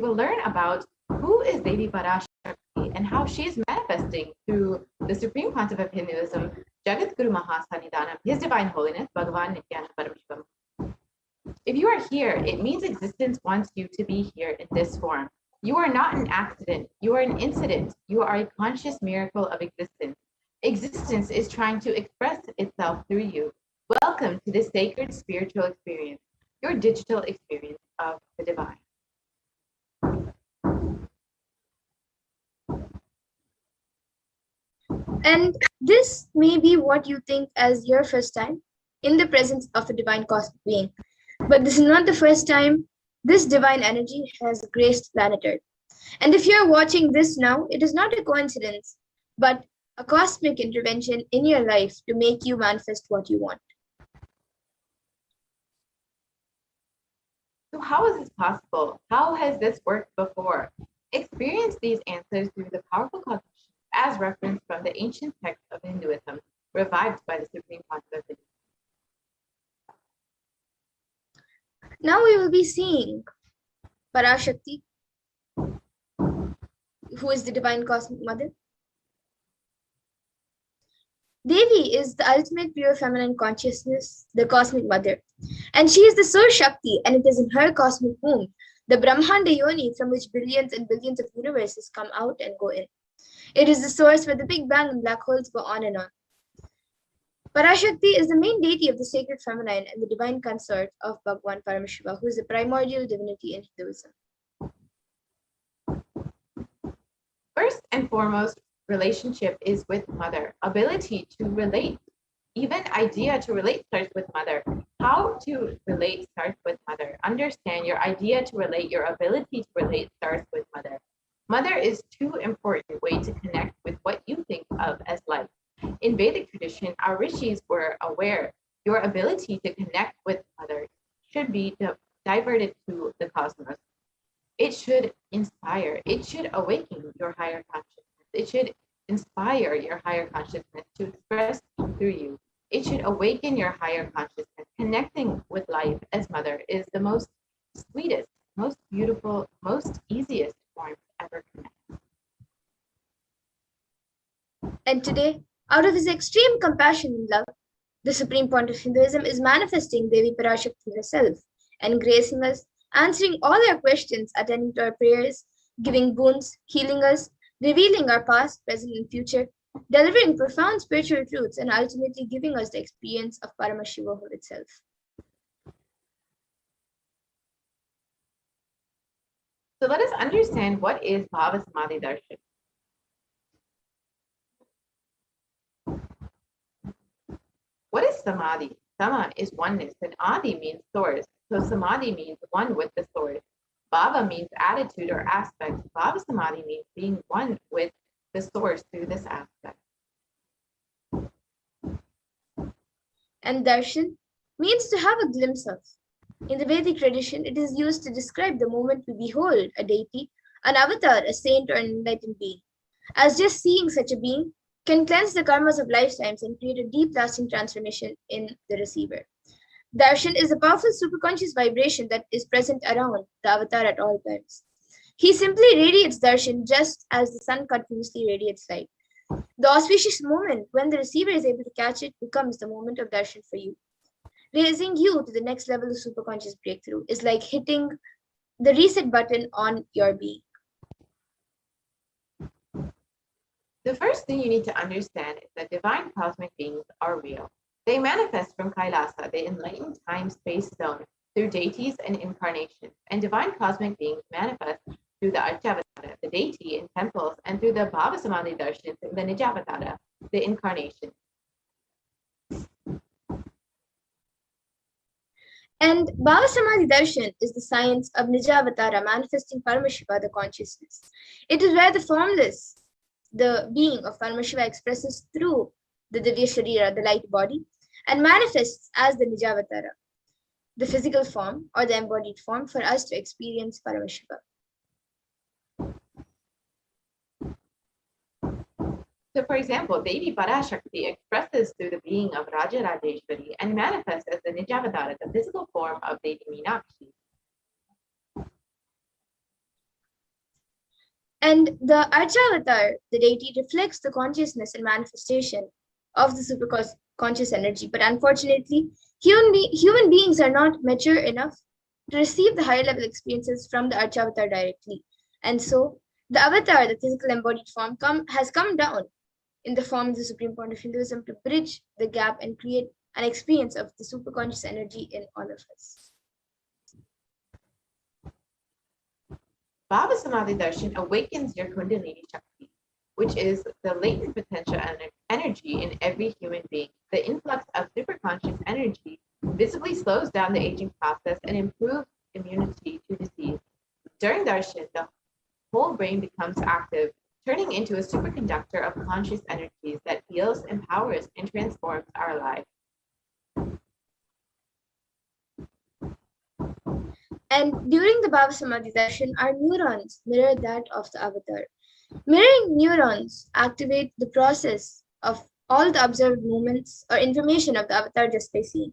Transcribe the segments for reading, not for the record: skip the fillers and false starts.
we'll learn about who is Devi Parashakti and how she is manifesting through the Supreme Pontiff of Hinduism, Jagat Guru Mahasannidhanam, His Divine Holiness, Bhagavan Nithyananda Parameshivam. If you are here, it means existence wants you to be here in this form. You are not an accident. You are an incident. You are a conscious miracle of existence. Existence is trying to express itself through you. Welcome to this sacred spiritual experience, your digital experience of the divine. And this may be what you think as your first time in the presence of a divine cosmic being. But this is not the first time this divine energy has graced planet Earth. And if you're watching this now, it is not a coincidence, but a cosmic intervention in your life to make you manifest what you want. So how is this possible? How has this worked before? Experience these answers through the powerful cognition as referenced from the ancient text of Hinduism, revived by the Supreme Pontiff of Hinduism. Now we will be seeing Parashakti, who is the divine cosmic mother. Devi is the ultimate pure feminine consciousness, the cosmic mother. And she is the source Shakti, and it is in her cosmic womb, the Brahmanda Yoni, from which billions and billions of universes come out and go in. It is the source where the Big Bang and black holes go on and on. Parashakti is the main deity of the sacred feminine and the divine consort of Bhagavan Parameshiva, who is the primordial divinity in Hinduism. First and foremost, relationship is with mother. Ability to relate, even idea to relate starts with mother. How to relate starts with mother. Understand your idea to relate, your ability to relate starts with mother. Mother is too important way to connect with what you think of as life. In Vedic tradition, our rishis were aware your ability to connect with mother should be diverted to the cosmos. It should inspire, it should awaken your higher consciousness. It should inspire your higher consciousness to express through you. It should awaken your higher consciousness. Connecting with life as mother is the most sweetest, most beautiful, most easiest form to ever connect. And today, out of his extreme compassion and love, the Supreme Pontiff of Hinduism is manifesting Devi Parashakti herself and gracing us, answering all our questions, attending to our prayers, giving boons, healing us, revealing our past, present, and future, delivering profound spiritual truths, and ultimately giving us the experience of Paramashiva itself. So let us understand what is Bhava Samadhi Darshan. What is Samadhi? Sama is oneness, and Adi means source. So Samadhi means one with the source. Bhava means attitude or aspect. Bhava Samadhi means being one with the source through this aspect. And darshan means to have a glimpse of. In the Vedic tradition, it is used to describe the moment we behold a deity, an avatar, a saint, or an enlightened being, as just seeing such a being can cleanse the karmas of lifetimes and create a deep lasting transformation in the receiver. Darshan is a powerful superconscious vibration that is present around the avatar at all times. He simply radiates darshan just as the sun continuously radiates light. The auspicious moment when the receiver is able to catch it becomes the moment of darshan for you. Raising you to the next level of superconscious breakthrough is like hitting the reset button on your being. The first thing you need to understand is that divine cosmic beings are real. They manifest from Kailasa, the enlightened time-space zone, through deities and incarnations. And divine cosmic beings manifest through the Archavatara, the deity in temples, and through the Bhava Samadhi Darshan, the Nijavatara, the incarnation. And Bhava Samadhi Darshan is the science of Nijavatara manifesting Paramashiva, the consciousness. It is where the formless, the being of Paramashiva expresses through the Divya Sharira, the light body, and manifests as the Nijavatara, the physical form or the embodied form for us to experience Paramashiva. So, for example, Devi Parashakti expresses through the being of Raja Rajeshwari and manifests as the Nijavatara, the physical form of Devi Meenakshi. And the Archavatar, the deity, reflects the consciousness and manifestation of the superconscious energy. But unfortunately, human beings are not mature enough to receive the higher level experiences from the Archavatar directly. And so, the avatar, the physical embodied form, has come down in the form of the Supreme Point of Hinduism to bridge the gap and create an experience of the superconscious energy in all of us. Bhava Samadhi Darshan awakens your Kundalini Shakti, which is the latent potential energy in every human being. The influx of superconscious energy visibly slows down the aging process and improves immunity to disease. During Darshan, the whole brain becomes active, turning into a superconductor of conscious energies that heals, empowers, and transforms our lives. And during the Bhava Samadhi darshan, our neurons mirror that of the avatar. Mirroring neurons activate the process of all the observed movements or information of the avatar just by seeing.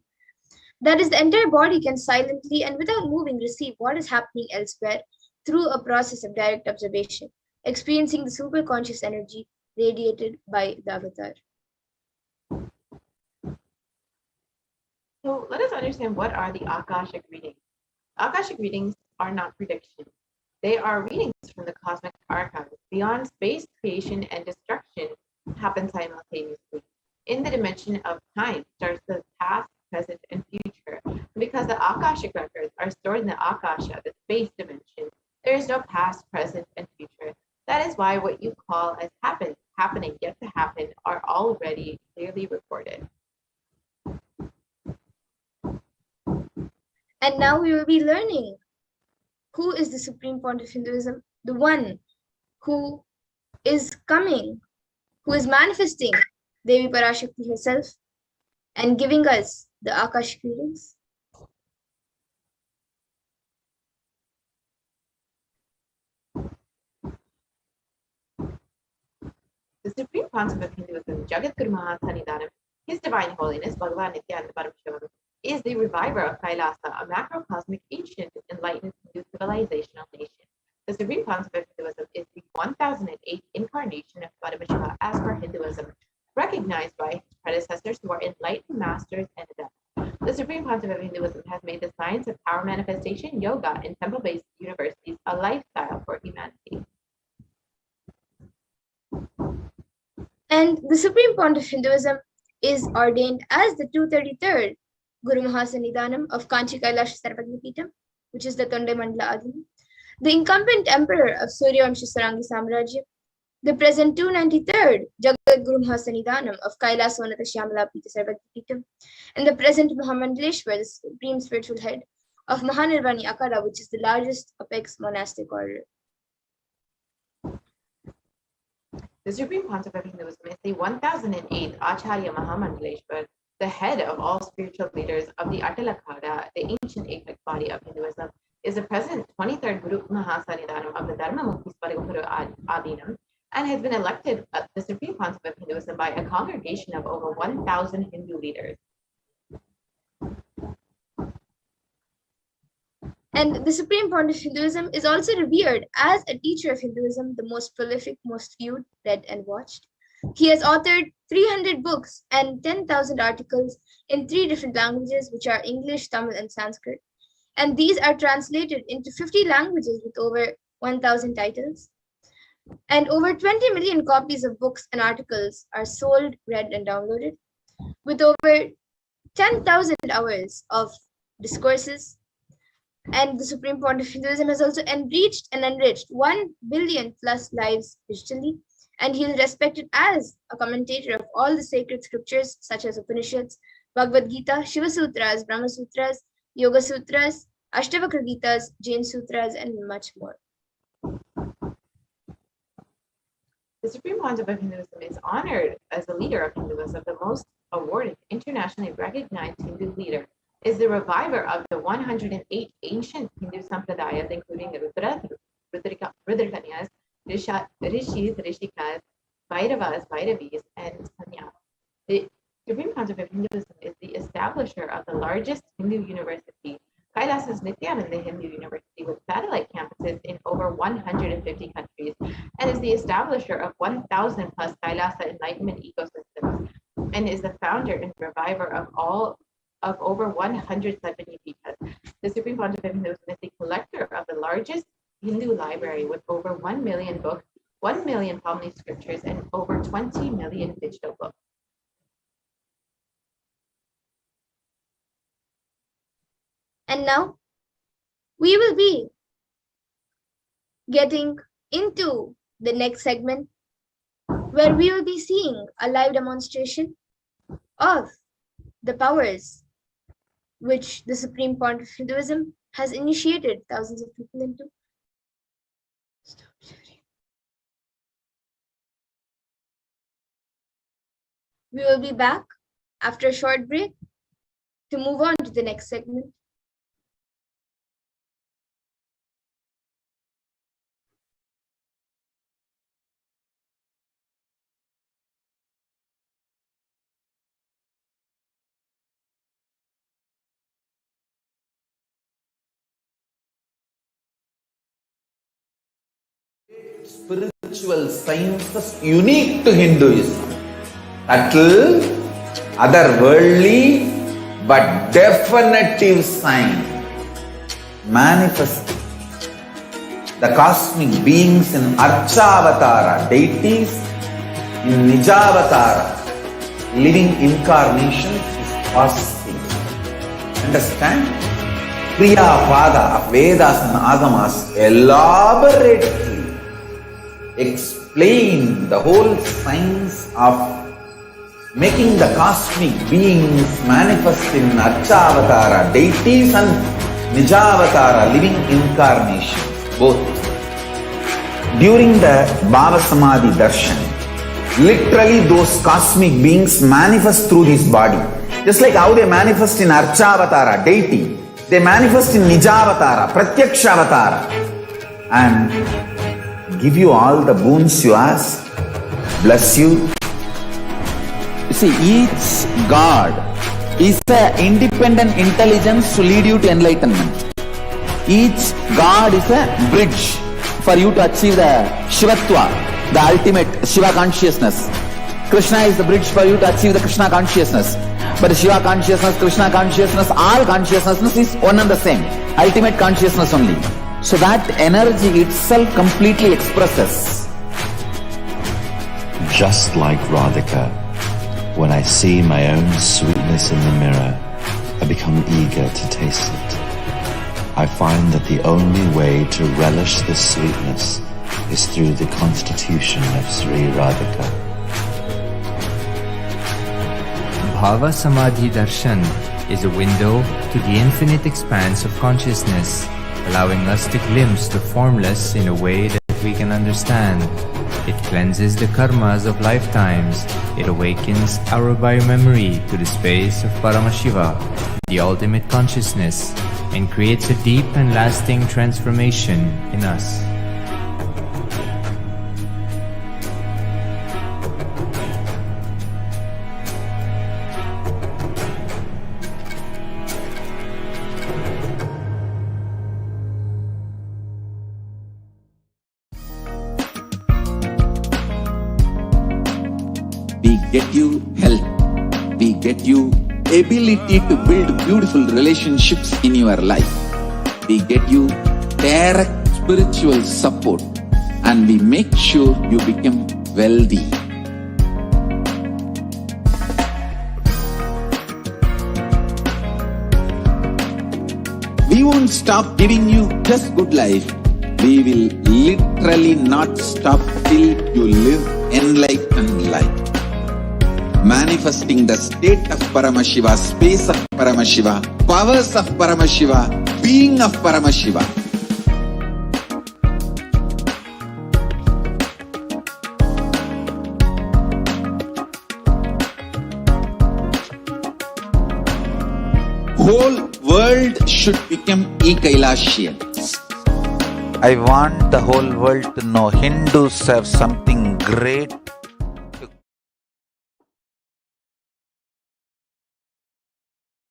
That is, the entire body can silently and without moving receive what is happening elsewhere through a process of direct observation, experiencing the superconscious energy radiated by the avatar. So let us understand what are the Akashic readings. Akashic readings are not predictions. They are readings from the cosmic archives. Beyond space, creation and destruction happen simultaneously. In the dimension of time starts the past, present, and future. And because the Akashic records are stored in the Akasha, the space dimension, there is no past, present, and future. That is why what you call as happening, yet to happen, are already clearly recorded. And now we will be learning who is the Supreme Point of Hinduism, the one who is coming, who is manifesting Devi Parashakti herself and giving us the Akashic readings. The Supreme Concept of Hinduism, Jagat Guru Mahasanidanam, His Divine Holiness, Bhagavan Nithyananda Parameswaram, is the reviver of Kailasa, a macrocosmic ancient enlightened Hindu civilizational nation. The Supreme Concept of Hinduism is the 1008th incarnation of Parameshwara as per Hinduism, recognized by his predecessors who are enlightened masters and adepts. The Supreme Concept of Hinduism has made the science of power manifestation, yoga, and temple-based universities a lifestyle for humanity. And the Supreme Point of Hinduism is ordained as the 233rd Guru Mahasanidanam of Kanchi Kailash Sarvagnipitam, which is the Tonde Mandala Adhim, the incumbent emperor of Suryavamsha Sarangi Samrajya, the present 293rd Jagat Guru Mahasanidanam of Kailas Sonata Shyamala Pita Sarvagnipitam, and the present Mahamandaleshwar, the supreme spiritual head of Mahanirvani Akara, which is the largest apex monastic order. The Supreme Concept of Hinduism is the 1008th Acharya Mahamandaleshwar, the head of all spiritual leaders of the Atalakada, the ancient apex body of Hinduism, is the present 23rd Guru Mahasanidanam of the Dharma Mukti Sparigopuru Adinam, and has been elected the Supreme Concept of Hinduism by a congregation of over 1,000 Hindu leaders. And the Supreme Point of Hinduism is also revered as a teacher of Hinduism, the most prolific, most viewed, read, and watched. He has authored 300 books and 10,000 articles in 3 different languages, which are English, Tamil, and Sanskrit. And these are translated into 50 languages with over 1,000 titles. And over 20 million copies of books and articles are sold, read, and downloaded, with over 10,000 hours of discourses. And the Supreme Point of Hinduism has also enriched 1 billion plus lives digitally. And he is respected as a commentator of all the sacred scriptures such as Upanishads, Bhagavad Gita, Shiva Sutras, Brahma Sutras, Yoga Sutras, Ashtavakra Gitas, Jain Sutras, and much more. The Supreme Concept of Hinduism is honored as the leader of Hinduism, the most awarded, internationally recognized Hindu leader, is the reviver of the 108 ancient Hindu sampradayas, including Rudrakanyas, Rishis, Rishikas, Bhairavas, Bhairavis, and Sanyas. The Supreme Concept of Hinduism is the establisher of the largest Hindu university, Kailas's Nithyananda Hindu University, with satellite campuses in over 150 countries. centuries and is the establisher of 1,000 plus Kailasa enlightenment ecosystems and is the founder and reviver of over 170 Pitas. The Supreme Pontiff of Hindus is the collector of the largest Hindu library with over 1 million books, 1 million Pali scriptures, and over 20 million digital books. And now we will be getting into the next segment where we will be seeing a live demonstration of the powers which the Supreme Pontiff of Hinduism has initiated thousands of people into. We will be back after a short break to move on to the next segment. Spiritual sciences unique to Hinduism. Subtle, otherworldly, but definitive sign. Manifesting the cosmic beings in Archavatara, deities in Nijavatara, living incarnations is possible. Understand? Kriya Pada of Vedas and Agamas elaborately explain the whole science of making the cosmic beings manifest in Archavatara, deities and Nijavatara, living incarnations, both. During the Bhava Samadhi Darshan, literally those cosmic beings manifest through this body. Just like how they manifest in Archavatara, deity, they manifest in Nijavatara, Pratyakshavatara, and give you all the boons you ask, bless you. You see, each God is an independent intelligence to lead you to enlightenment. Each God is a bridge for you to achieve the Shivatva, the ultimate Shiva consciousness. Krishna is the bridge for you to achieve the Krishna consciousness. But the Shiva consciousness, Krishna consciousness, all consciousness is one and the same. Ultimate consciousness only. So that energy itself completely expresses. Just like Radhika, when I see my own sweetness in the mirror, I become eager to taste it. I find that the only way to relish this sweetness is through the constitution of Sri Radhika. Bhava Samadhi Darshan is a window to the infinite expanse of consciousness, allowing us to glimpse the formless in a way that we can understand. It cleanses the karmas of lifetimes. It awakens our biomemory to the space of Paramashiva, the ultimate consciousness, and creates a deep and lasting transformation in us. We get you health. We get you ability to build beautiful relationships in your life. We get you direct spiritual support, and we make sure you become wealthy. We won't stop giving you just good life. We will literally not stop till you live enlightened life. Manifesting the state of Paramashiva, space of Paramashiva, powers of Paramashiva, being of Paramashiva. Whole world should become e-Kailashians. I want the whole world to know Hindus have something great.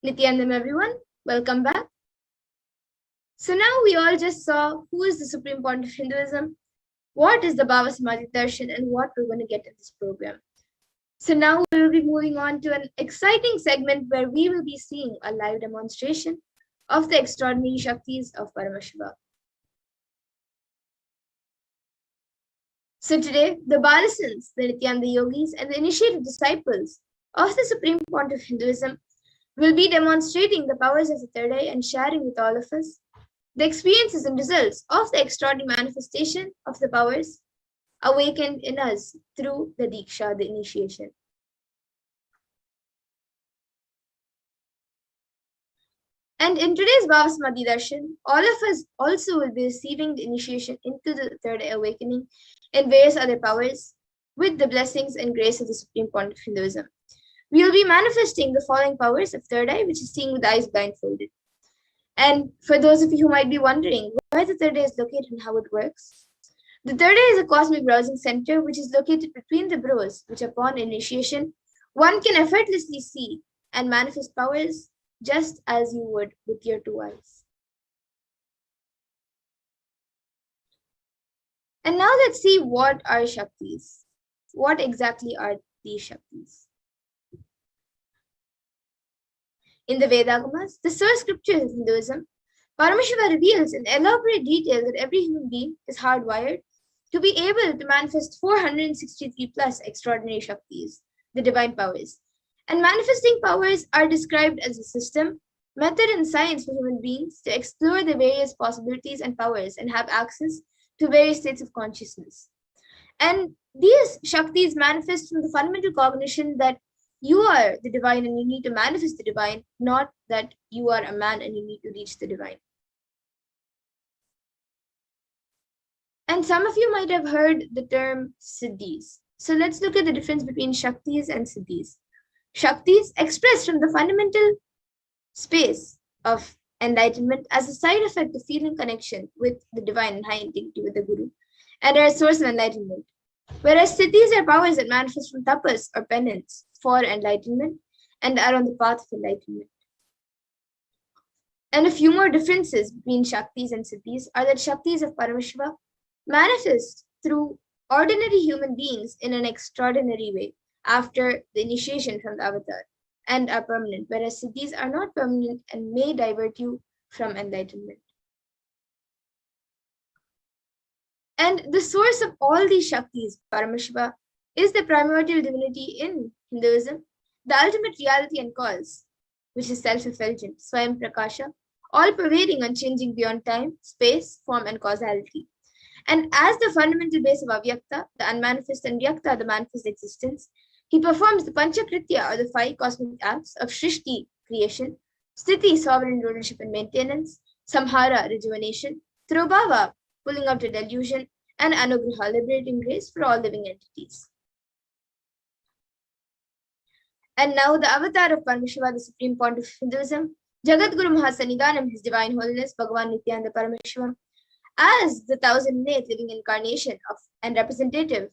Nithyananda, everyone, welcome back. So now we all just saw who is the Supreme Pontiff of Hinduism, what is the Bhava Samadhi Darshan and what we're going to get in this program. So now we will be moving on to an exciting segment where we will be seeing a live demonstration of the extraordinary Shaktis of Paramashiva. So today, the Balasans, the Nithyananda yogis, and the initiated disciples of the Supreme Point of Hinduism will be demonstrating the powers of the third eye and sharing with all of us the experiences and results of the extraordinary manifestation of the powers awakened in us through the Diksha, the initiation. And in today's Bhava Samadhi Darshan, all of us also will be receiving the initiation into the third eye awakening and various other powers with the blessings and grace of the Supreme Point of Hinduism. We will be manifesting the following powers of third eye, which is seeing with eyes blindfolded. And for those of you who might be wondering where the third eye is located and how it works, the third eye is a cosmic browsing center which is located between the brows, which upon initiation, one can effortlessly see and manifest powers just as you would with your two eyes. And now let's see what are Shaktis. What exactly are these Shaktis? In the Vedagamas, the source scriptures of Hinduism, Paramashiva reveals in elaborate detail that every human being is hardwired to be able to manifest 463 plus extraordinary Shaktis, the divine powers. And manifesting powers are described as a system, method, and science for human beings to explore the various possibilities and powers and have access to various states of consciousness. And these Shaktis manifest from the fundamental cognition that you are the divine and you need to manifest the divine, not that you are a man and you need to reach the divine. And some of you might have heard the term Siddhis. So let's look at the difference between Shaktis and Siddhis. Shaktis expressed from the fundamental space of enlightenment as a side effect of feeling connection with the divine and high integrity with the Guru, and are a source of enlightenment. Whereas Siddhis are powers that manifest from tapas or penance for enlightenment and are on the path of enlightenment. And a few more differences between Shaktis and Siddhis are that Shaktis of Paramashiva manifest through ordinary human beings in an extraordinary way after the initiation from the avatar and are permanent, whereas Siddhis are not permanent and may divert you from enlightenment. And the source of all these Shaktis, Paramashiva, is the primordial divinity in Hinduism, the ultimate reality and cause, which is self-effulgent, Swayam Prakasha, all-pervading, unchanging beyond time, space, form, and causality. And as the fundamental base of Avyakta, the unmanifest, and Vyakta, the manifest existence, he performs the Panchakritya, or the 5 cosmic acts of Shrishti, creation, Sthiti, sovereign rulership and maintenance, Samhara, rejuvenation, Throbhava, pulling out a delusion, and Anugraha, liberating grace for all living entities. And now the avatar of Paramashiva, the Supreme Point of Hinduism, Jagat Guru Mahasanidanam, His Divine Holiness, Bhagavan Nithyananda Paramashiva, as the 1008th living incarnation of and representative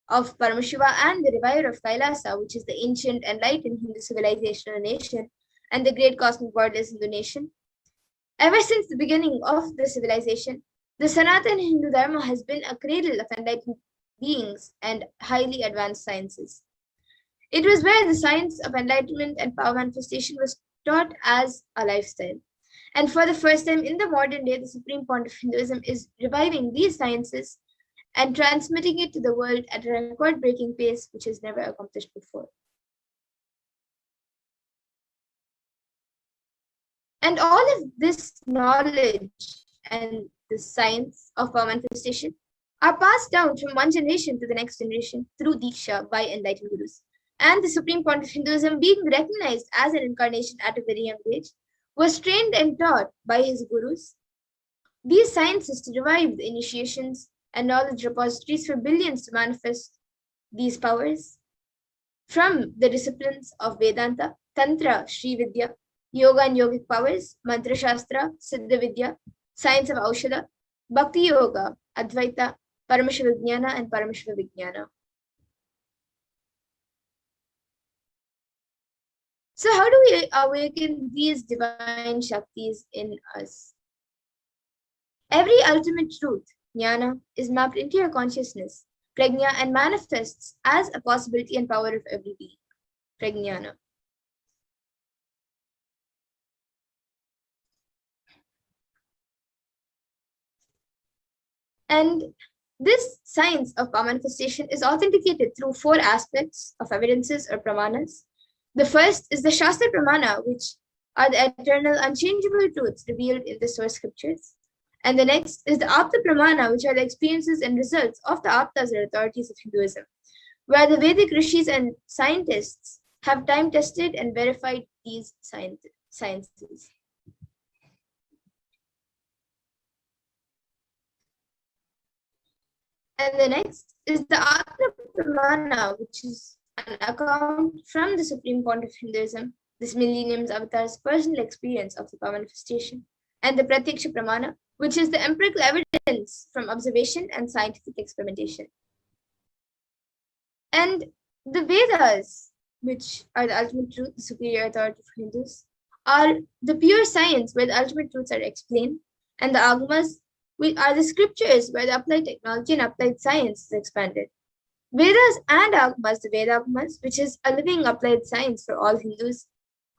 of Paramashiva and the reviver of Kailasa, which is the ancient enlightened Hindu civilization nation and the great cosmic borderless Hindu nation. Ever since the beginning of the civilization, the Sanatana Hindu Dharma has been a cradle of enlightened beings and highly advanced sciences. It was where the science of enlightenment and power manifestation was taught as a lifestyle. And for the first time in the modern day, the Supreme Point of Hinduism is reviving these sciences and transmitting it to the world at a record-breaking pace, which is never accomplished before. And all of this knowledge and the science of power manifestation are passed down from one generation to the next generation through Diksha by enlightened gurus. And the Supreme Point of Hinduism, being recognized as an incarnation at a very young age, was trained and taught by his gurus these sciences to revive the initiations and knowledge repositories for billions to manifest these powers from the disciplines of Vedanta, Tantra, Sri Vidya, Yoga and Yogic powers, Mantra Shastra, Siddha Vidya, Science of Aushadha, Bhakti Yoga, Advaita, Paramashiva Vijnana, and Paramashiva Vijnana. So how do we awaken these divine Shaktis in us? Every ultimate truth jnana, is mapped into your consciousness, prajna, and manifests as a possibility and power of every being, prajnana. And this science of power manifestation is authenticated through 4 aspects of evidences or pramanas. The first is the Shastra Pramana, which are the eternal, unchangeable truths revealed in the source scriptures. And the next is the Apta Pramana, which are the experiences and results of the Aptas or authorities of Hinduism, where the Vedic rishis and scientists have time tested and verified these sciences. And the next is the Atma Pramana, which is an account from the Supreme Point of Hinduism, this millennium's avatar's personal experience of the power manifestation. And the Pratyaksha Pramana, which is the empirical evidence from observation and scientific experimentation. And the Vedas, which are the ultimate truth, the superior authority for Hindus, are the pure science where the ultimate truths are explained, and the Agamas, which are the scriptures where the applied technology and applied science is expanded. Vedas and Agamas, the Veda Agamas, which is a living applied science for all Hindus,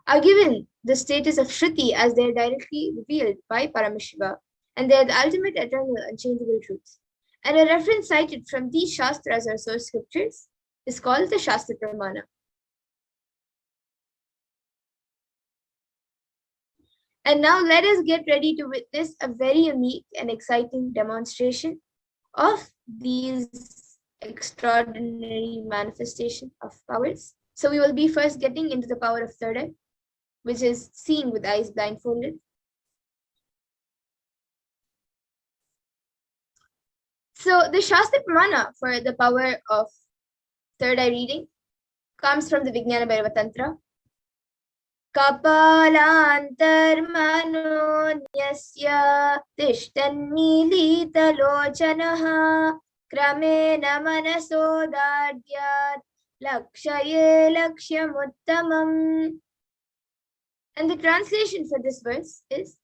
are given the status of Shruti as they are directly revealed by Paramashiva, and they are the ultimate eternal unchangeable truths. And a reference cited from these Shastras or source scriptures is called the Shastra Pramana. And now let us get ready to witness a very unique and exciting demonstration of these extraordinary manifestation of powers. So we will be first getting into the power of third eye, which is seeing with eyes blindfolded. So the Shastra Pramana for the power of third eye reading comes from the Vijnana Bhairava Tantra. Kapalantarmanonyasya tishtannilitalochanaha kramena manasodadyat lakshaye lakshyamuttamam. And the translation for this verse is,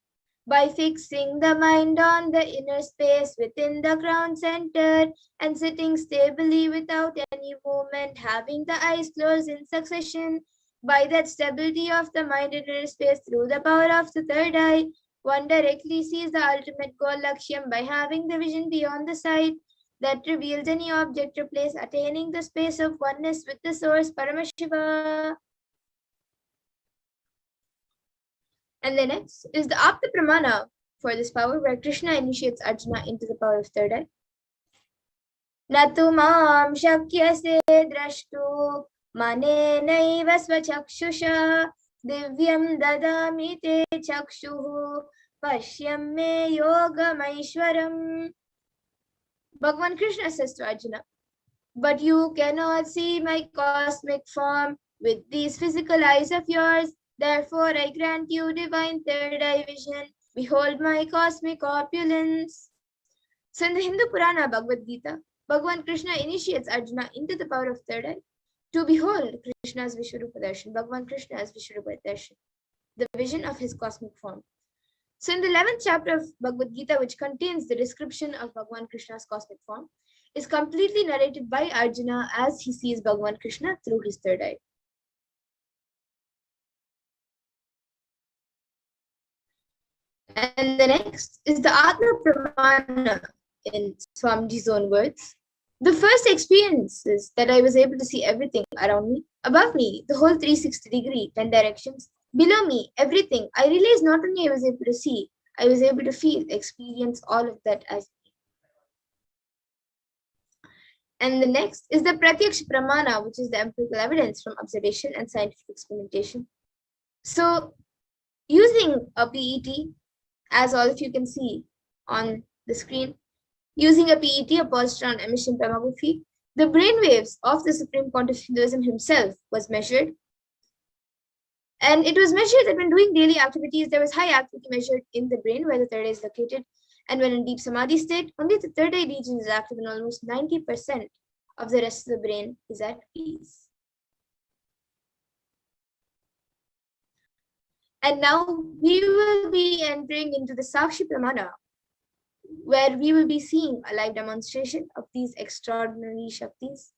by fixing the mind on the inner space within the crown center and sitting stably without any movement, having the eyes closed in succession, by that stability of the mind in inner space through the power of the third eye, one directly sees the ultimate goal Lakshyam by having the vision beyond the sight that reveals any object or place, attaining the space of oneness with the source Paramashiva. And the next is the Apta Pramana for this power, where Krishna initiates Arjuna into the power of third eye. Natu mam shakyase drashtu manenaiva svachakshusha divyam dadami te chakshuhu pashyam me yogamaishwaram. Bhagavan Krishna says to Arjuna, but you cannot see my cosmic form with these physical eyes of yours. Therefore, I grant you divine third eye vision. Behold my cosmic opulence. So in the Hindu Purana Bhagavad Gita, Bhagavan Krishna initiates Arjuna into the power of third eye to behold Krishna's Vishwarupa Darshan, Bhagavan Krishna as Vishwarupa Darshan, the vision of his cosmic form. So in the 11th chapter of Bhagavad Gita, which contains the description of Bhagavan Krishna's cosmic form, is completely narrated by Arjuna as he sees Bhagavan Krishna through his third eye. And the next is the Atma Pramana in Swamiji's own words. The first experience is that I was able to see everything around me, above me, the whole 360 degree, 10 directions, below me, everything. I realized not only I was able to see, I was able to feel, experience all of that as me. And the next is the Pratyaksha Pramana, which is the empirical evidence from observation and scientific experimentation. So using a PET, as all of you can see on the screen, using a PET, a positron emission tomography, the brainwaves of the Supreme Pontiff of Hinduism himself was measured. And it was measured that when doing daily activities, there was high activity measured in the brain where the third eye is located. And when in deep samadhi state, only the third eye region is active and almost 90% of the rest of the brain is at peace. And now we will be entering into the Sakshi Pramana, where we will be seeing a live demonstration of these extraordinary Shaktis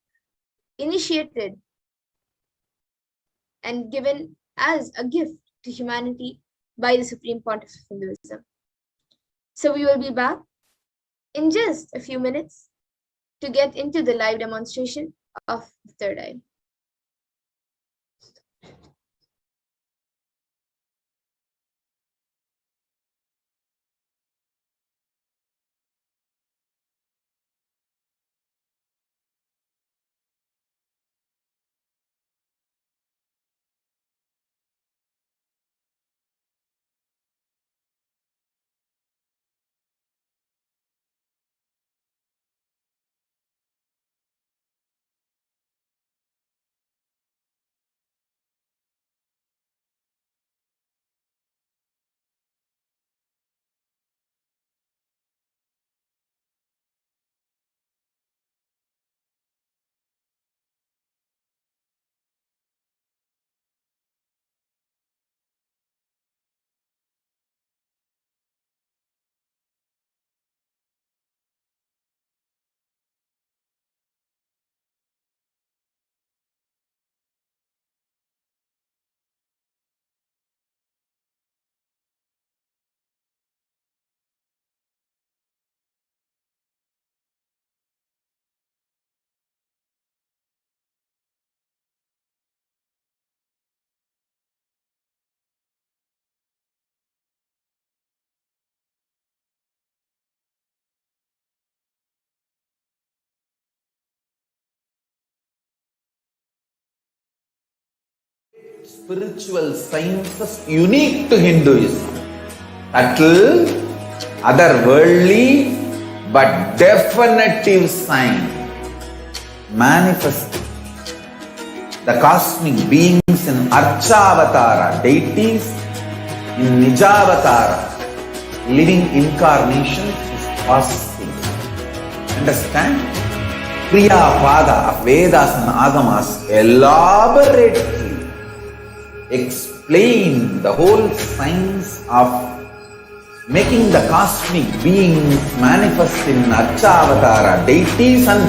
initiated and given as a gift to humanity by the Supreme Pontiff of Hinduism. So we will be back in just a few minutes to get into the live demonstration of the third eye. Spiritual sciences unique to Hinduism. Subtle, otherworldly, but definitive sign. Manifesting the cosmic beings in Archavatara, deities in Nijavatara, living incarnations is possible. Understand? Kriya Pada of Vedas and Agamas elaborately explain the whole science of making the cosmic beings manifest in Archavatara, deities and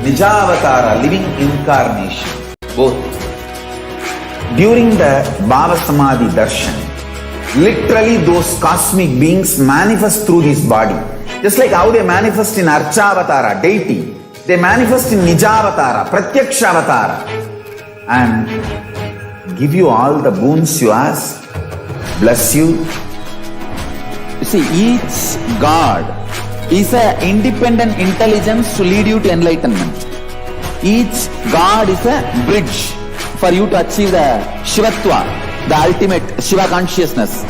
Nijavatara, living incarnations, both. During the Bhava Samadhi Darshan, literally those cosmic beings manifest through this body. Just like how they manifest in Archavatara, deity, they manifest in Nijavatara, Pratyakshavatara, and give you all the boons you ask, bless you. You see, each God is an independent intelligence to lead you to enlightenment. Each God is a bridge for you to achieve the Shivatva, the ultimate Shiva consciousness.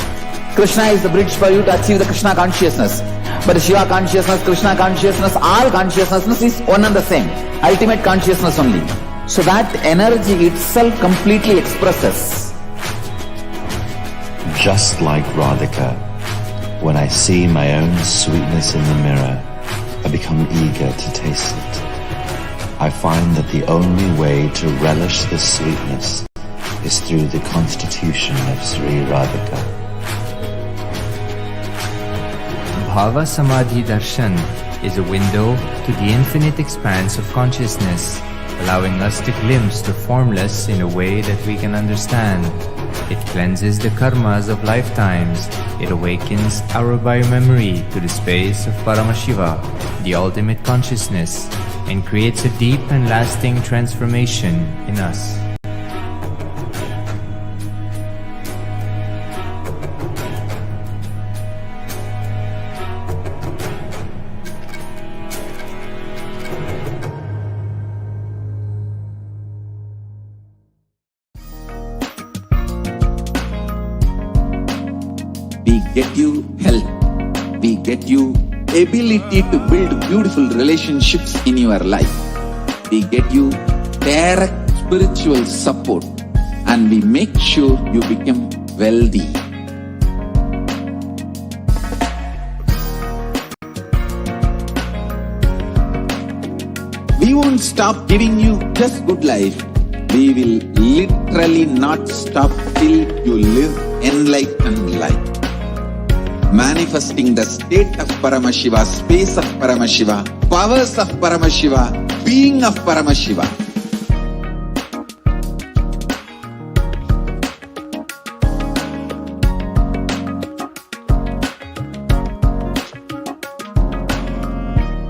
Krishna is the bridge for you to achieve the Krishna consciousness. But Shiva consciousness, Krishna consciousness, all consciousness is one and the same. Ultimate consciousness only. So that energy itself completely expresses. Just like Radhika, when I see my own sweetness in the mirror, I become eager to taste it. I find that the only way to relish this sweetness is through the constitution of Sri Radhika. Bhava Samadhi Darshan is a window to the infinite expanse of consciousness, allowing us to glimpse the formless in a way that we can understand. It cleanses the karmas of lifetimes. It awakens our biomemory to the space of Paramashiva, the ultimate consciousness, and creates a deep and lasting transformation in us. We get you health. We get you ability to build beautiful relationships in your life. We get you direct spiritual support, and we make sure you become wealthy. We won't stop giving you just good life. We will literally not stop till you live enlightened life. manifesting the state of Paramashiva, space of Paramashiva, powers of Paramashiva, being of Paramashiva.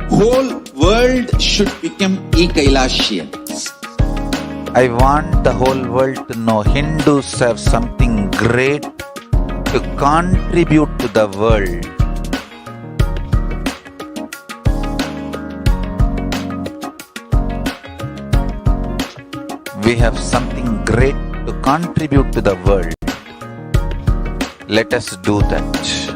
Whole world should become e-Kailashians. I want the whole world to know Hindus have something great to contribute to the world. We have something great to contribute to the world. Let us do that.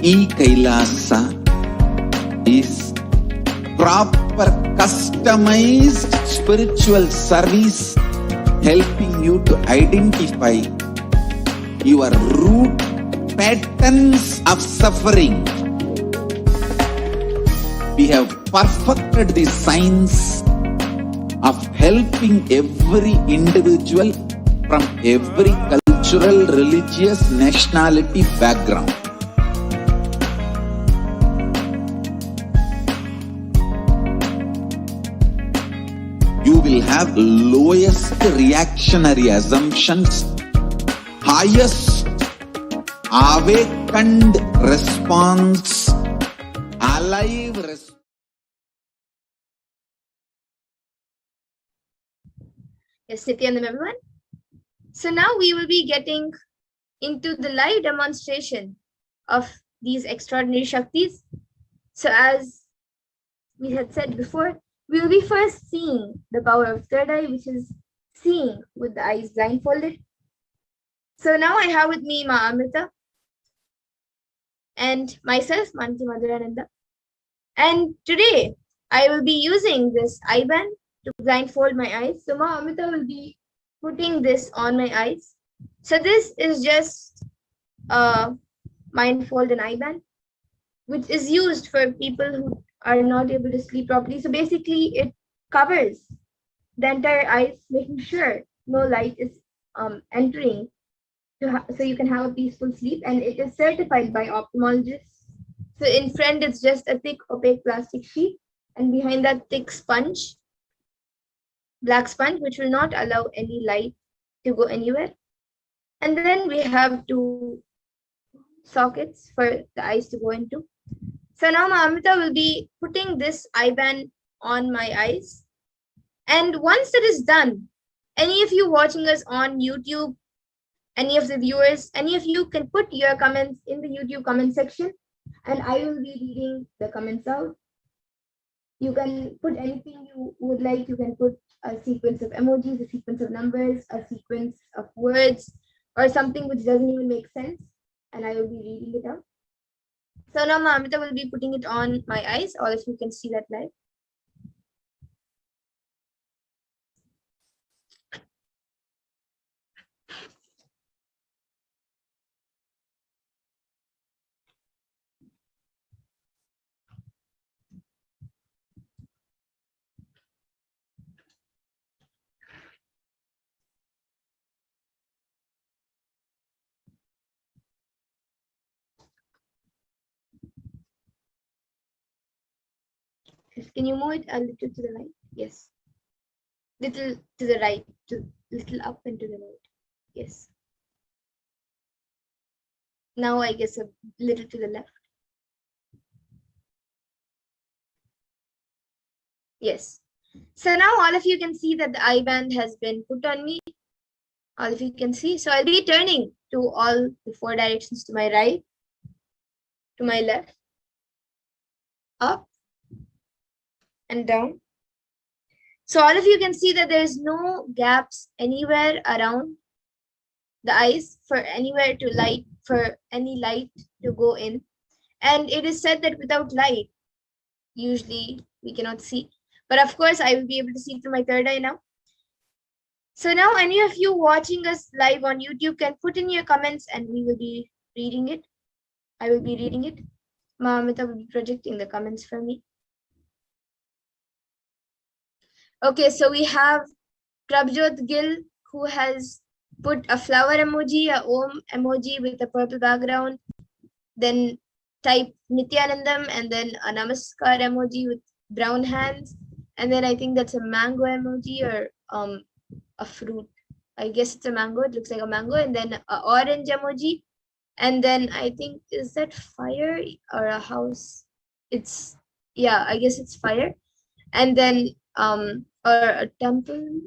E-Kailasa is proper customized spiritual service helping you to identify your root patterns of suffering. We have perfected the science of helping every individual from every cultural, religious, nationality background. You will have lowest reactionary assumptions, highest awakened response, alive response. Yes, Nithyananda, everyone. So now we will be getting into the live demonstration of these extraordinary Shaktis. So as we had said before, we will be first seeing the power of third eye, which is seeing with the eyes blindfolded. So now I have with me Ma Amrita and myself, Manti Madhurananda. And today I will be using this eye band to blindfold my eyes. So Ma Amrita will be putting this on my eyes. So this is just a blindfold and eye band, which is used for people who are not able to sleep properly. So basically it covers the entire eyes, making sure no light is entering so you can have a peaceful sleep. And it is certified by ophthalmologists. So in front it's just a thick opaque plastic sheet, and behind that thick sponge, black sponge, which will not allow any light to go anywhere. And then we have two sockets for the eyes to go into. So now Ma Amrita will be putting this eye band on my eyes. And once that is done, any of you watching us on YouTube, any of the viewers, any of you can put your comments in the YouTube comment section, and I will be reading the comments out. You can put anything you would like. You can put a sequence of emojis, a sequence of numbers, a sequence of words, or something which doesn't even make sense, and I will be reading it out. So now Ma Amrita will be putting it on my eyes. All of you can see that live. Can you move it a little to the right? Yes. Little to the right, little up and to the right. Yes. Now I guess a little to the left. Yes. So now all of you can see that the eye band has been put on me. All of you can see. So I'll be turning to all the four directions, to my right, to my left, up, and down. So all of you can see that there is no gaps anywhere around the eyes for anywhere to light, for any light to go in. And it is said that without light, usually we cannot see. But of course, I will be able to see through my third eye now. So now any of you watching us live on YouTube can put in your comments and we will be reading it. I will be reading it. Ma Amrita will be projecting the comments for me. Okay, so we have Prabjot Gill, who has put a flower emoji, a Om emoji with a purple background, then type Nithyanandam, and then a Namaskar emoji with brown hands, and then I think that's a mango emoji or a fruit. I guess it's a mango. It looks like a mango, and then a orange emoji, and then I think, is that fire or a house? It's, yeah, I guess it's fire, and then or a temple.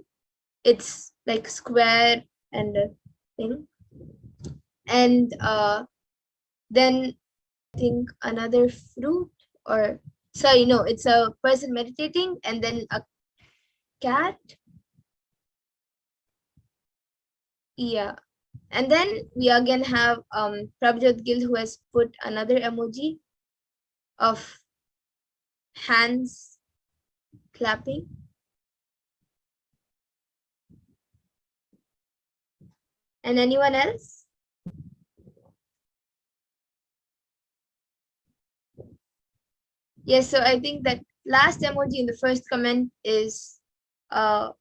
It's like square and a thing, and then I think another fruit, or sorry, no, it's a person meditating, and then a cat. Yeah, and then we again have Prabjot Gill, who has put another emoji of hands clapping. And anyone else? Yes, so I think that last emoji in the first comment is a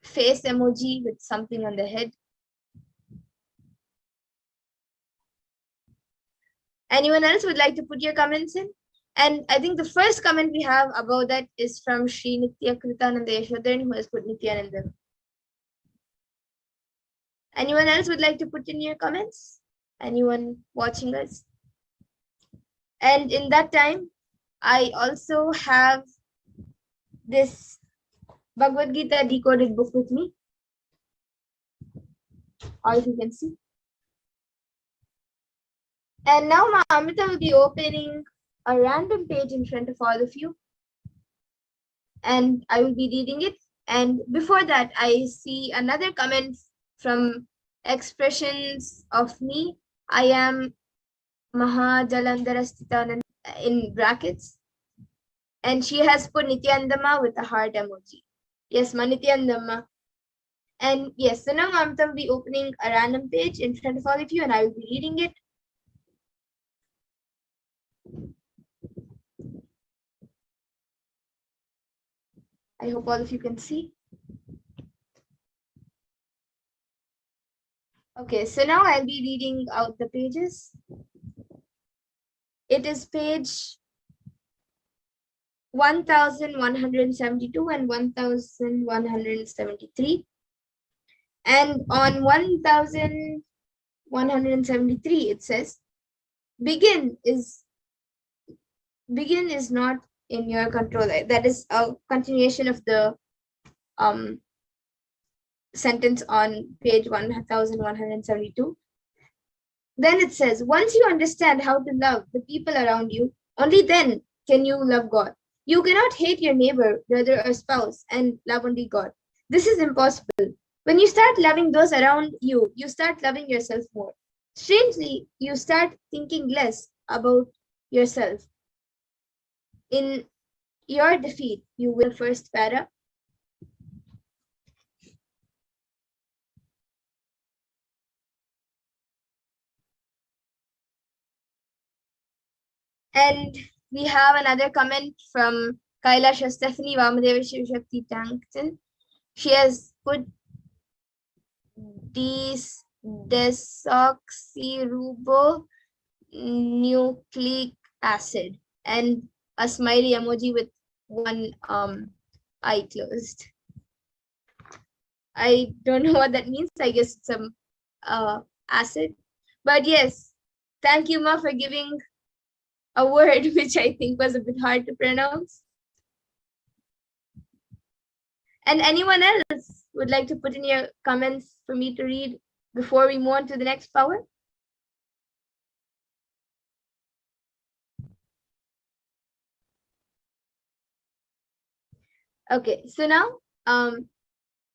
face emoji with something on the head. Anyone else would like to put your comments in? And I think the first comment we have about that is from Sri Nitya Kritananda Yashodharan, who has put Nithyananda. Anyone else would like to put in your comments? Anyone watching us? And in that time, I also have this Bhagavad Gita decoded book with me, or if you can see. And now Amrita will be opening a random page in front of all of you, and I will be reading it. And before that, I see another comment from Expressions of Me. I am Mahajalandhara in brackets, and she has put Nityandama with a heart emoji. Yes, Nityandama. And yes, so now Amrita will be opening a random page in front of all of you, and I will be reading it. I hope all of you can see. Okay, so now I'll be reading out the pages. It is page 1172 and 1173. And on 1173, it says, begin is not in your control. That is a continuation of the sentence on page 1172. Then it says, once you understand how to love the people around you, only then can you love God. You cannot hate your neighbor, brother, or spouse and love only God. This is impossible. When you start loving those around you, you start loving yourself more. Strangely, you start thinking less about yourself. In your defeat, you will first para. And we have another comment from Kailasha Stephanie Vamadeva Shivshakti Tankton. She has put desoxyribonucleic acid and a smiley emoji with one eye closed. I don't know what that means. I guess it's some acid. But yes, thank you, Ma, for giving a word which I think was a bit hard to pronounce. And anyone else would like to put in your comments for me to read before we move on to the next power? Okay, so now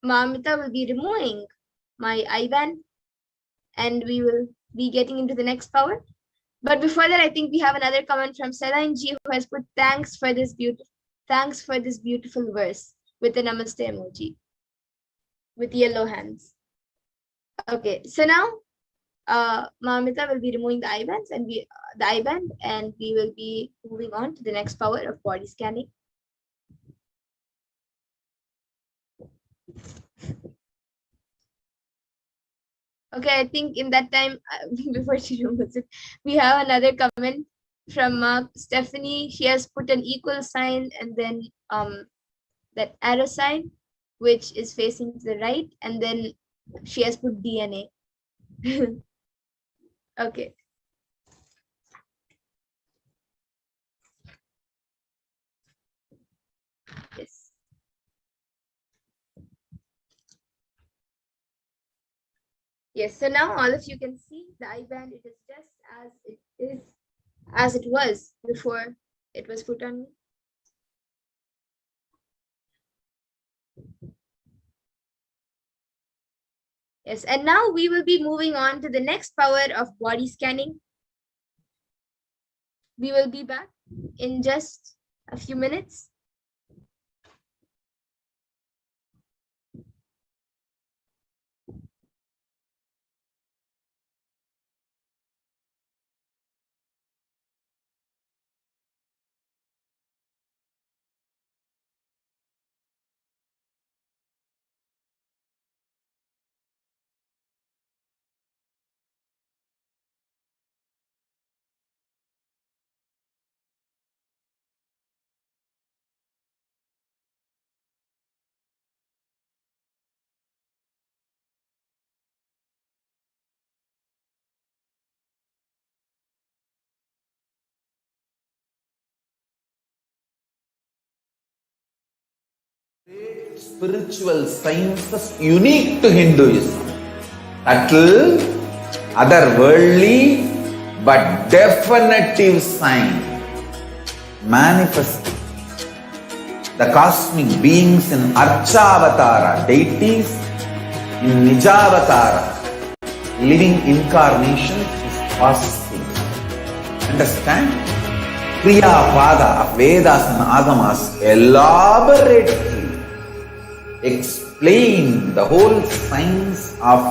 Mamita will be removing my IBAN and we will be getting into the next power. But before that, I think we have another comment from Celine G, who has put thanks for this beautiful verse with the namaste emoji with yellow hands. Okay, so now Mamita will be removing the IBANs and the IBAN, and we will be moving on to the next power of body scanning. Okay, I think in that time, before she removes it, we have another comment from Stephanie. She has put an equal sign and then that arrow sign, which is facing to the right, and then she has put DNA. Okay. Yes. Yes, so now all of you can see the eye band. It is just as it is, as it was before it was put on me. Yes, and now we will be moving on to the next power of body scanning. We will be back in just a few minutes. Spiritual sciences unique to Hinduism. Subtle, otherworldly, but definitive sign. Manifesting the cosmic beings in Archavatara, deities in Nijavatara, living incarnations is possible. Understand? Kriya Pada of Vedas and Agamas elaborately explain the whole science of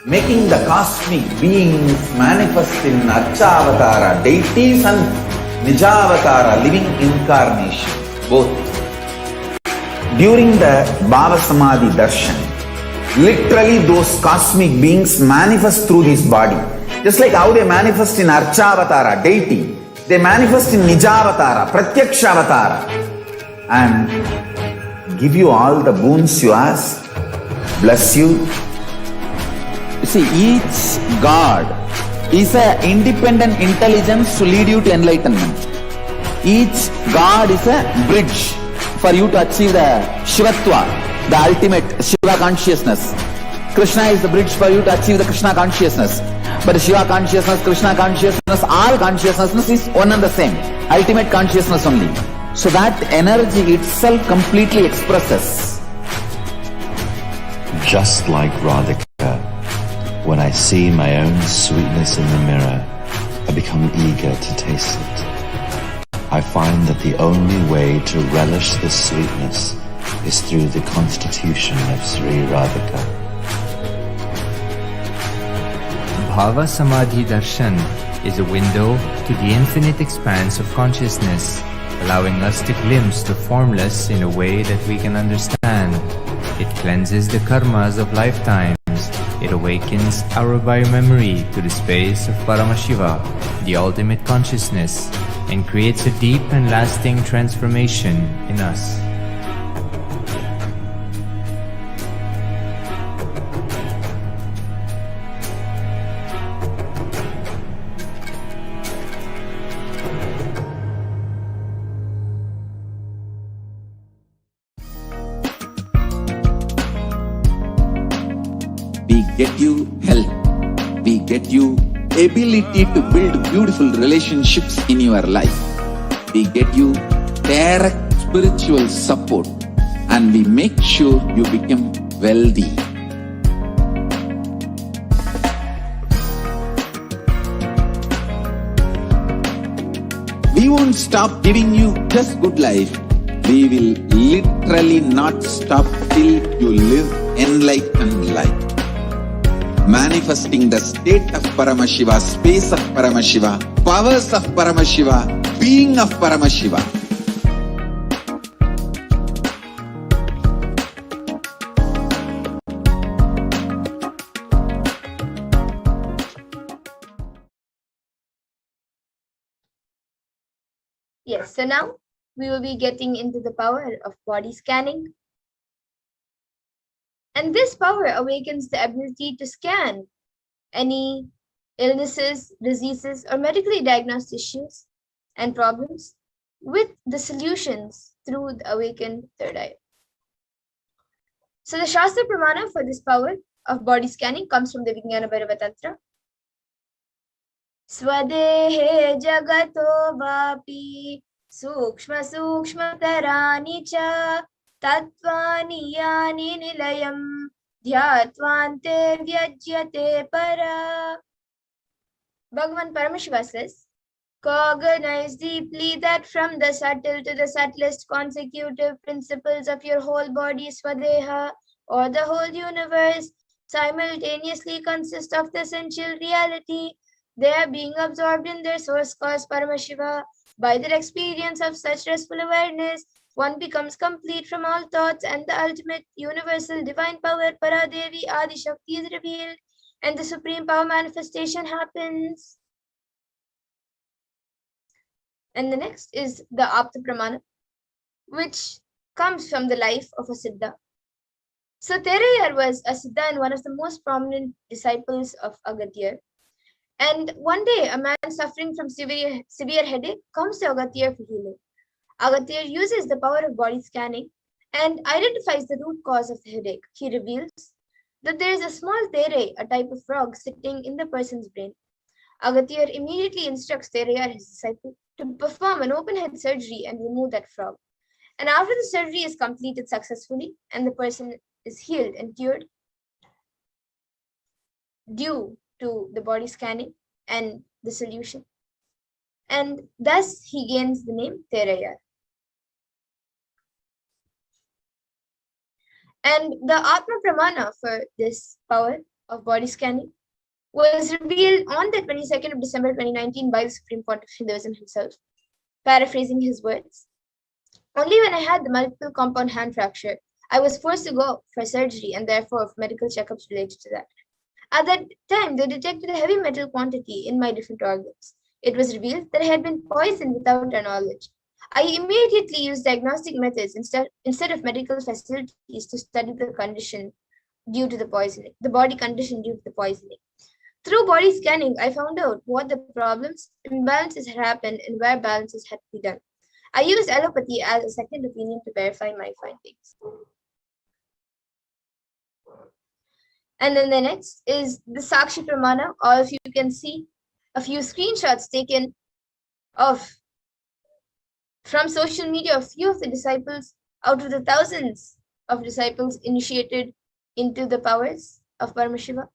making the cosmic beings manifest in Archavatara, deities and Nijavatara, living incarnation, both. During the Bhava Samadhi Darshan, literally those cosmic beings manifest through his body. Just like how they manifest in Archavatara, deity, they manifest in Nijavatara, Pratyakshavatara, and give you all the boons you ask, bless you. You see, each God is an independent intelligence to lead you to enlightenment. Each God is a bridge for you to achieve the Shivatva, the ultimate Shiva consciousness. Krishna is the bridge for you to achieve the Krishna consciousness. But Shiva consciousness, Krishna consciousness, all consciousness is one and the same. Ultimate consciousness only. So that energy itself completely expresses. Just like Radhika, when I see my own sweetness in the mirror, I become eager to taste it. I find that the only way to relish the sweetness is through the constitution of Sri Radhika. Bhava Samadhi Darshan is a window to the infinite expanse of consciousness, allowing us to glimpse the formless in a way that we can understand. It cleanses the karmas of lifetimes. It awakens our biomemory to the space of Paramashiva, the ultimate consciousness, and creates a deep and lasting transformation in us. We get you health. We get you ability to build beautiful relationships in your life. We get you direct spiritual support, and we make sure you become wealthy. We won't stop giving you just good life. We will literally not stop till you live enlightened life. Manifesting the state of Paramashiva, space of Paramashiva, powers of Paramashiva, being of Paramashiva. Yes, so now we will be getting into the power of body scanning. And this power awakens the ability to scan any illnesses, diseases, or medically diagnosed issues and problems with the solutions through the awakened third eye. So the Shastra Pramana for this power of body scanning comes from the Vijnana Bhairava Tantra. Swadehe jagato vapi sukshma sukshmatarani cha tattvani yani nilayam dhyatvante vyajyate para. Bhagavan Paramashiva says, cognize deeply that from the subtle to the subtlest consecutive principles of your whole body, Swadeha, or the whole universe, simultaneously consist of the essential reality. They are being absorbed in their source cause, Paramashiva. By their experience of such restful awareness, one becomes complete from all thoughts, and the ultimate universal divine power, Paradevi Adi Shakti, is revealed, and the supreme power manifestation happens. And the next is the Apta Pramana, which comes from the life of a Siddha. So Terayar was a Siddha and one of the most prominent disciples of Agatyar. And one day, a man suffering from severe headache comes to Agatyar for healing. Agatyar uses the power of body scanning and identifies the root cause of the headache. He reveals that there is a small tere, a type of frog, sitting in the person's brain. Agatyar immediately instructs Terayar, his disciple, to perform an open head surgery and remove that frog. And after the surgery is completed successfully and the person is healed and cured due to the body scanning and the solution. And thus he gains the name Terayar. And the Atma Pramana for this power of body scanning was revealed on the 22nd of December 2019 by the Supreme Court of Hinduism himself. Paraphrasing his words, only when I had the multiple compound hand fracture, I was forced to go for surgery and therefore for medical checkups related to that. At that time, they detected a heavy metal quantity in my different organs. It was revealed that I had been poisoned without our knowledge. I immediately used diagnostic methods instead of medical facilities to study the condition due to the poisoning, the body condition due to the poisoning. Through body scanning, I found out what the problems, imbalances had happened, and where balances had to be done. I used allopathy as a second opinion to verify my findings. And then the next is the Sakshi Pramana. All of you can see a few screenshots taken from social media. A few of the disciples out of the thousands of disciples initiated into the powers of Paramashiva.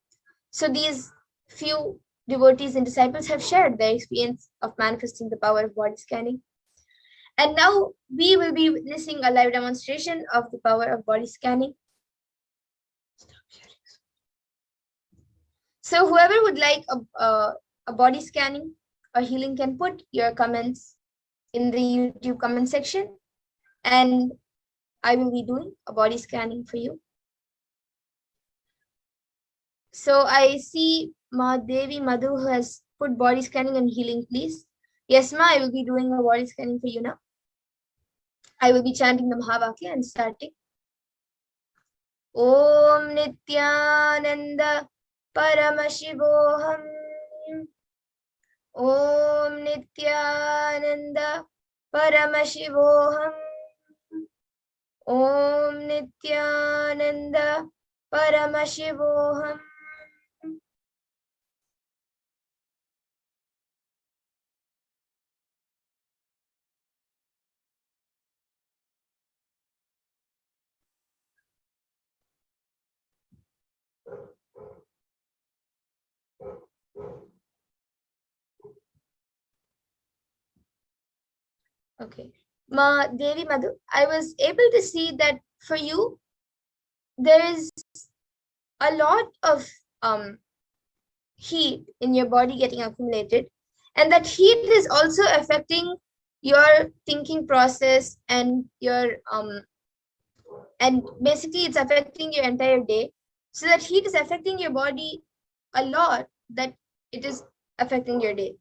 So these few devotees and disciples have shared their experience of manifesting the power of body scanning. And now we will be witnessing a live demonstration of the power of body scanning. So whoever would like a body scanning or healing can put your comments in the YouTube comment section, and I will be doing a body scanning for you. So I see Devi Madhu who has put body scanning and healing, please. Yes, Ma, I will be doing a body scanning for you now. I will be chanting the Mahavakya and starting. Om Nithyananda Paramashivoham. Om Nithyananda Paramashivoham. Om Nithyananda Paramashivoham. Okay. Devi Madhu, I was able to see that for you, there is a lot of heat in your body getting accumulated, and that heat is also affecting your thinking process and your and basically it's affecting your entire day. So that heat is affecting your body a lot, that it is affecting your day.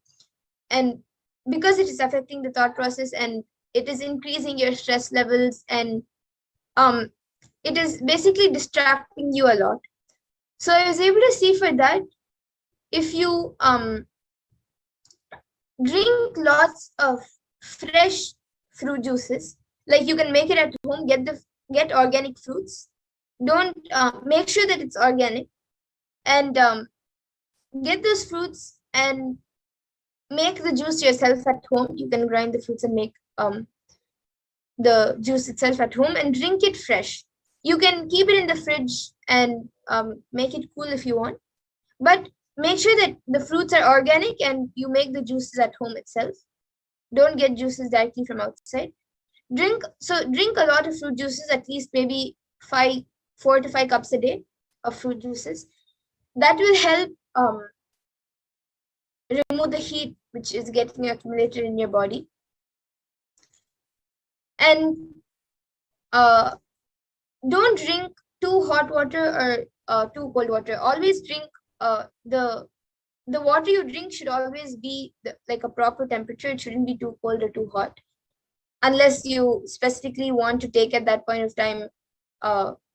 And because it is affecting the thought process and it is increasing your stress levels, and it is basically distracting you a lot. So I was able to see for that, if you drink lots of fresh fruit juices, like you can make it at home, get organic fruits. Don't make sure that it's organic, and get those fruits and make the juice yourself at home. You can grind the fruits and make the juice itself at home and drink it fresh. You can keep it in the fridge and make it cool if you want, but make sure that the fruits are organic and you make the juices at home itself. Don't get juices directly from outside. Drink a lot of fruit juices, at least maybe 4 to 5 cups a day of fruit juices. That will help remove the heat which is getting accumulated in your body. And don't drink too hot water or too cold water. Always drink the water you drink should always be like a proper temperature. It shouldn't be too cold or too hot, unless you specifically want to take at that point of time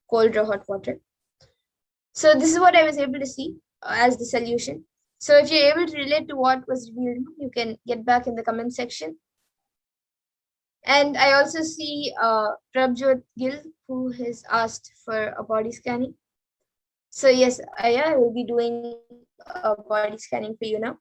cold or hot water. So this is what I was able to see as the solution. So if you're able to relate to what was revealed, you can get back in the comment section. And I also see Prabjot Gill, who has asked for a body scanning. So yes, I will be doing a body scanning for you now.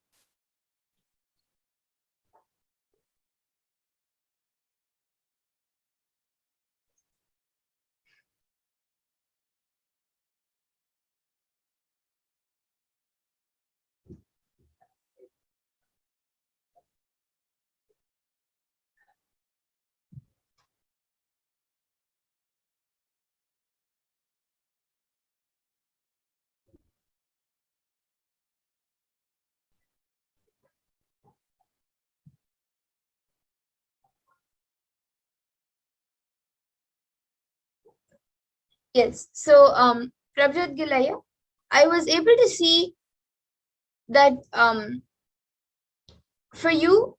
Yes, so Prabjot Gilaya, I was able to see that for you,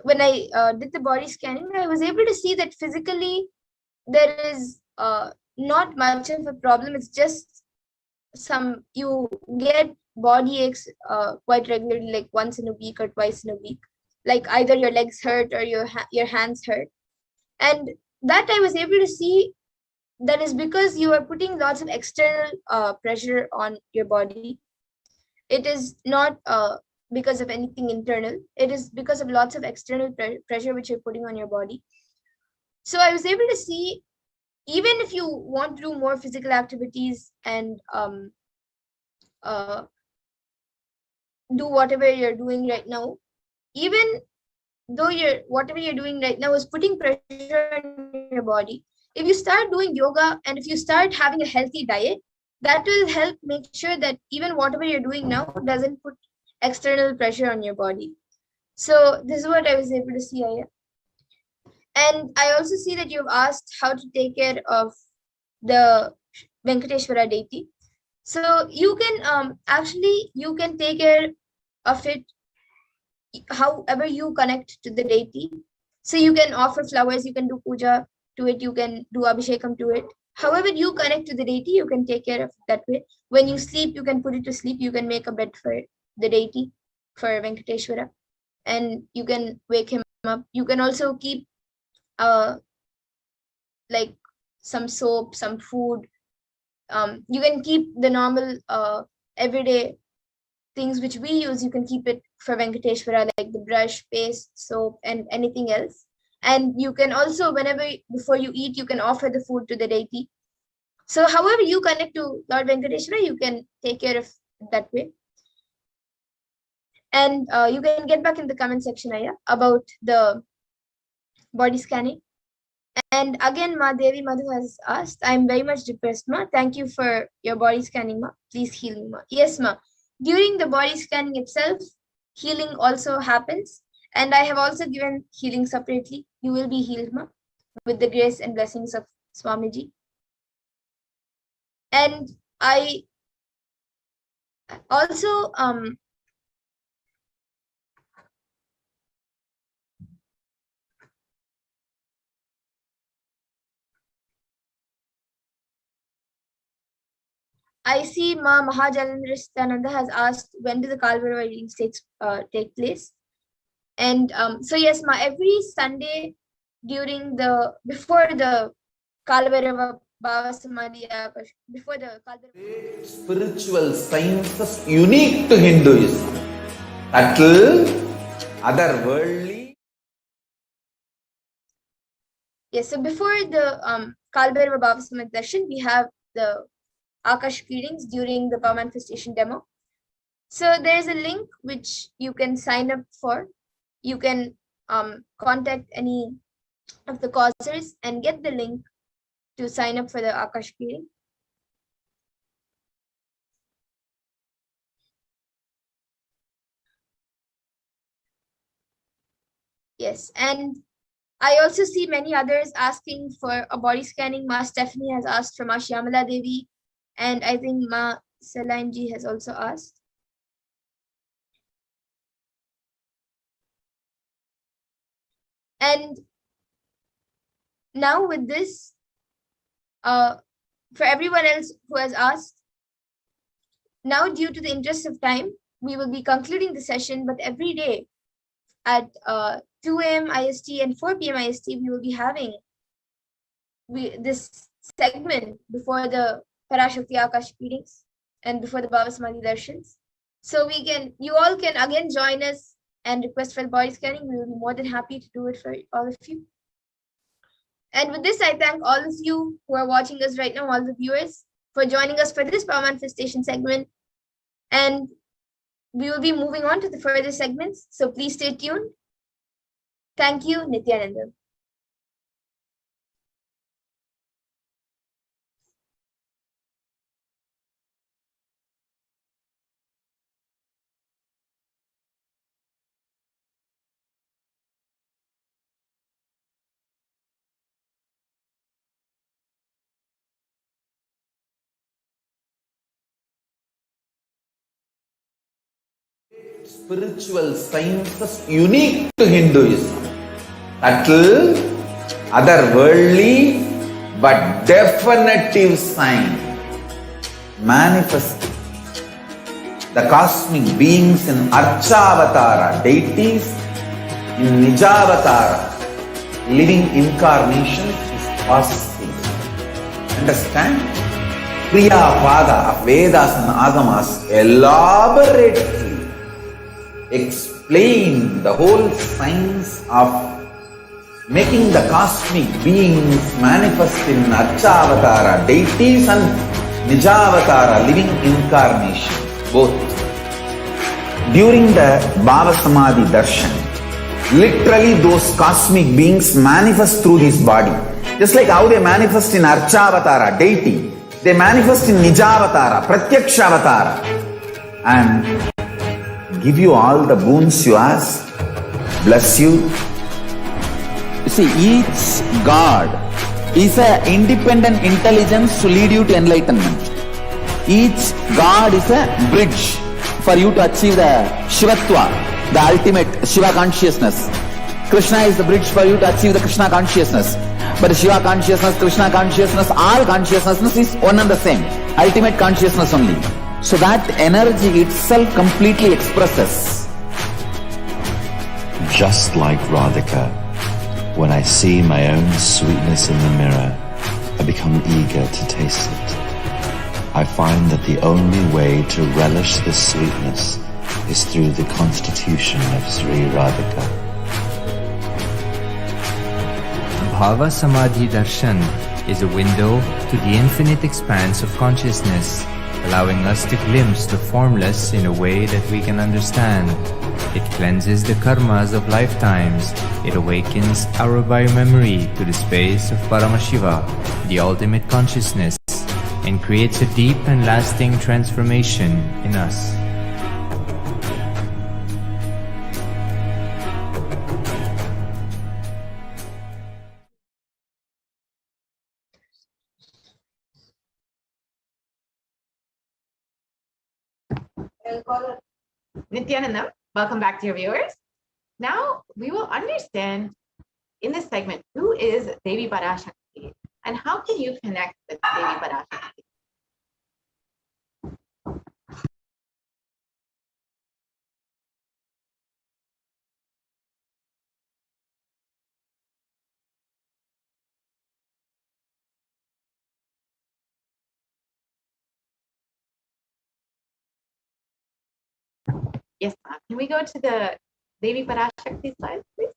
when I did the body scanning, I was able to see that physically there is not much of a problem. It's just you get body aches quite regularly, like once in a week or twice in a week. Like either your legs hurt or your hands hurt. And that I was able to see, that is because you are putting lots of external pressure on your body. It is not because of anything internal. It is because of lots of external pressure which you're putting on your body. So I was able to see, even if you want to do more physical activities and do whatever you're doing right now, even though whatever you're doing right now is putting pressure on your body, if you start doing yoga and if you start having a healthy diet, that will help make sure that even whatever you're doing now doesn't put external pressure on your body. So this is what I was able to see, Aya. And I also see that you've asked how to take care of the Venkateshwara deity. So you can actually you can take care of it however you connect to the deity. So you can offer flowers, you can do puja to it, you can do abhishekam to it. However you connect to the deity, you can take care of it that way. When you sleep, you can put it to sleep. You can make a bed for the deity, for Venkateshwara, and you can wake him up. You can also keep like some soap, some food. You can keep the normal everyday things which we use. You can keep it for Venkateshwara, like the brush, paste, soap, and anything else. And you can also, before you eat, you can offer the food to the deity. So however you connect to Lord Venkateshwara, you can take care of it that way. And you can get back in the comment section, Aya, about the body scanning. And again, Ma Devi Madhu has asked, I'm very much depressed, Ma. Thank you for your body scanning, Ma. Please heal me, Ma. Yes, Ma. During the body scanning itself, healing also happens. And I have also given healing separately. You will be healed, Ma, with the grace and blessings of Swamiji. And I also I see Nithyananda has asked, when do the Kalvarava readings take place? And so yes, every Sunday before the Kalvarava Bhava Samadhi, before the Kalvarava. Spiritual sciences unique to Hinduism. Subtle, otherworldly. Yes, so before the Kalvarava Bhava Samadhi darshan, we have the Akashic readings during the power manifestation demo. So there's a link which you can sign up for. You can contact any of the causers and get the link to sign up for the Akashic reading. Yes, and I also see many others asking for a body scanning. Ma Stephanie has asked for Ma Shyamala Devi, and I think Ma Salainji has also asked. And now with this, for everyone else who has asked, now due to the interest of time, we will be concluding the session, but every day at 2 a.m. IST and 4 p.m. IST, we will be having this segment before the Parashakti Akashic readings and before the Bhava Samadhi darshans. So you all can again join us and request for the body scanning. We will be more than happy to do it for all of you. And with this, I thank all of you who are watching us right now, all the viewers, for joining us for this power manifestation segment. And we will be moving on to the further segments, so please stay tuned. Thank you, Nithyananda. Spiritual sciences unique to Hinduism. Subtle, otherworldly, but definitive sign. Manifesting the cosmic beings in Archavatara, deities in Nijavatara, living incarnations is possible. Understand? Kriya Pada of Vedas and Agamas elaborately explain the whole science of making the cosmic beings manifest in Archavatara, deities and Nijavatara, living incarnation, both. During the Bhava Samadhi darshan, literally those cosmic beings manifest through this body. Just like how they manifest in Archavatara, deity, they manifest in Nijavatara, Pratyakshavatara, and give you all the boons you ask, bless you. You see, each God is an independent intelligence to lead you to enlightenment. Each God is a bridge for you to achieve the Shivatva, the ultimate Shiva consciousness. Krishna is the bridge for you to achieve the Krishna consciousness. But the Shiva consciousness, Krishna consciousness, all consciousness is one and the same. Ultimate consciousness only. So that energy itself completely expresses. Just like Radhika, when I see my own sweetness in the mirror, I become eager to taste it. I find that the only way to relish this sweetness is through the constitution of Sri Radhika. Bhava Samadhi Darshan is a window to the infinite expanse of consciousness, allowing us to glimpse the formless in a way that we can understand. It cleanses the karmas of lifetimes. It awakens our biomemory to the space of Paramashiva, the ultimate consciousness, and creates a deep and lasting transformation in us. Nithyananda, welcome back to your viewers. Now we will understand in this segment who is Devi Parashakti and how can you connect with Devi Parashakti. Yes, ma'am. Can we go to the Devi Parashakti slide, please?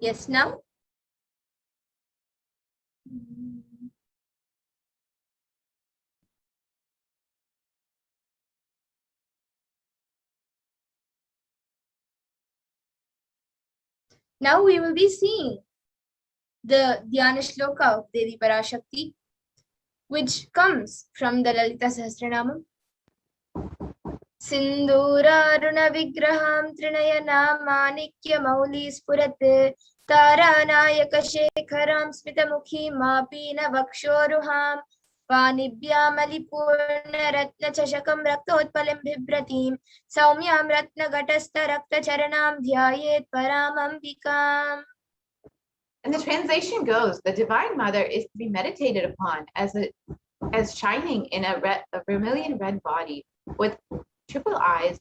Yes, now? Now we will be seeing the Dhyana Shloka of Devi Parashakti, which comes from the Lalita Sahasranamam. Sindhuraruna Vigraham Trinayana Manikya Mauli Spurat Taranayaka Shekharam Smitamukhi Mapina Vakshoruham Panibhyamali Ratna Chashakam Raktotpalim Bhibratim Saumyam Ratna Gatasta Rakta Charanam Dhyayet Paramambikam. And the translation goes, the Divine Mother is to be meditated upon as shining in a vermilion red body with triple eyes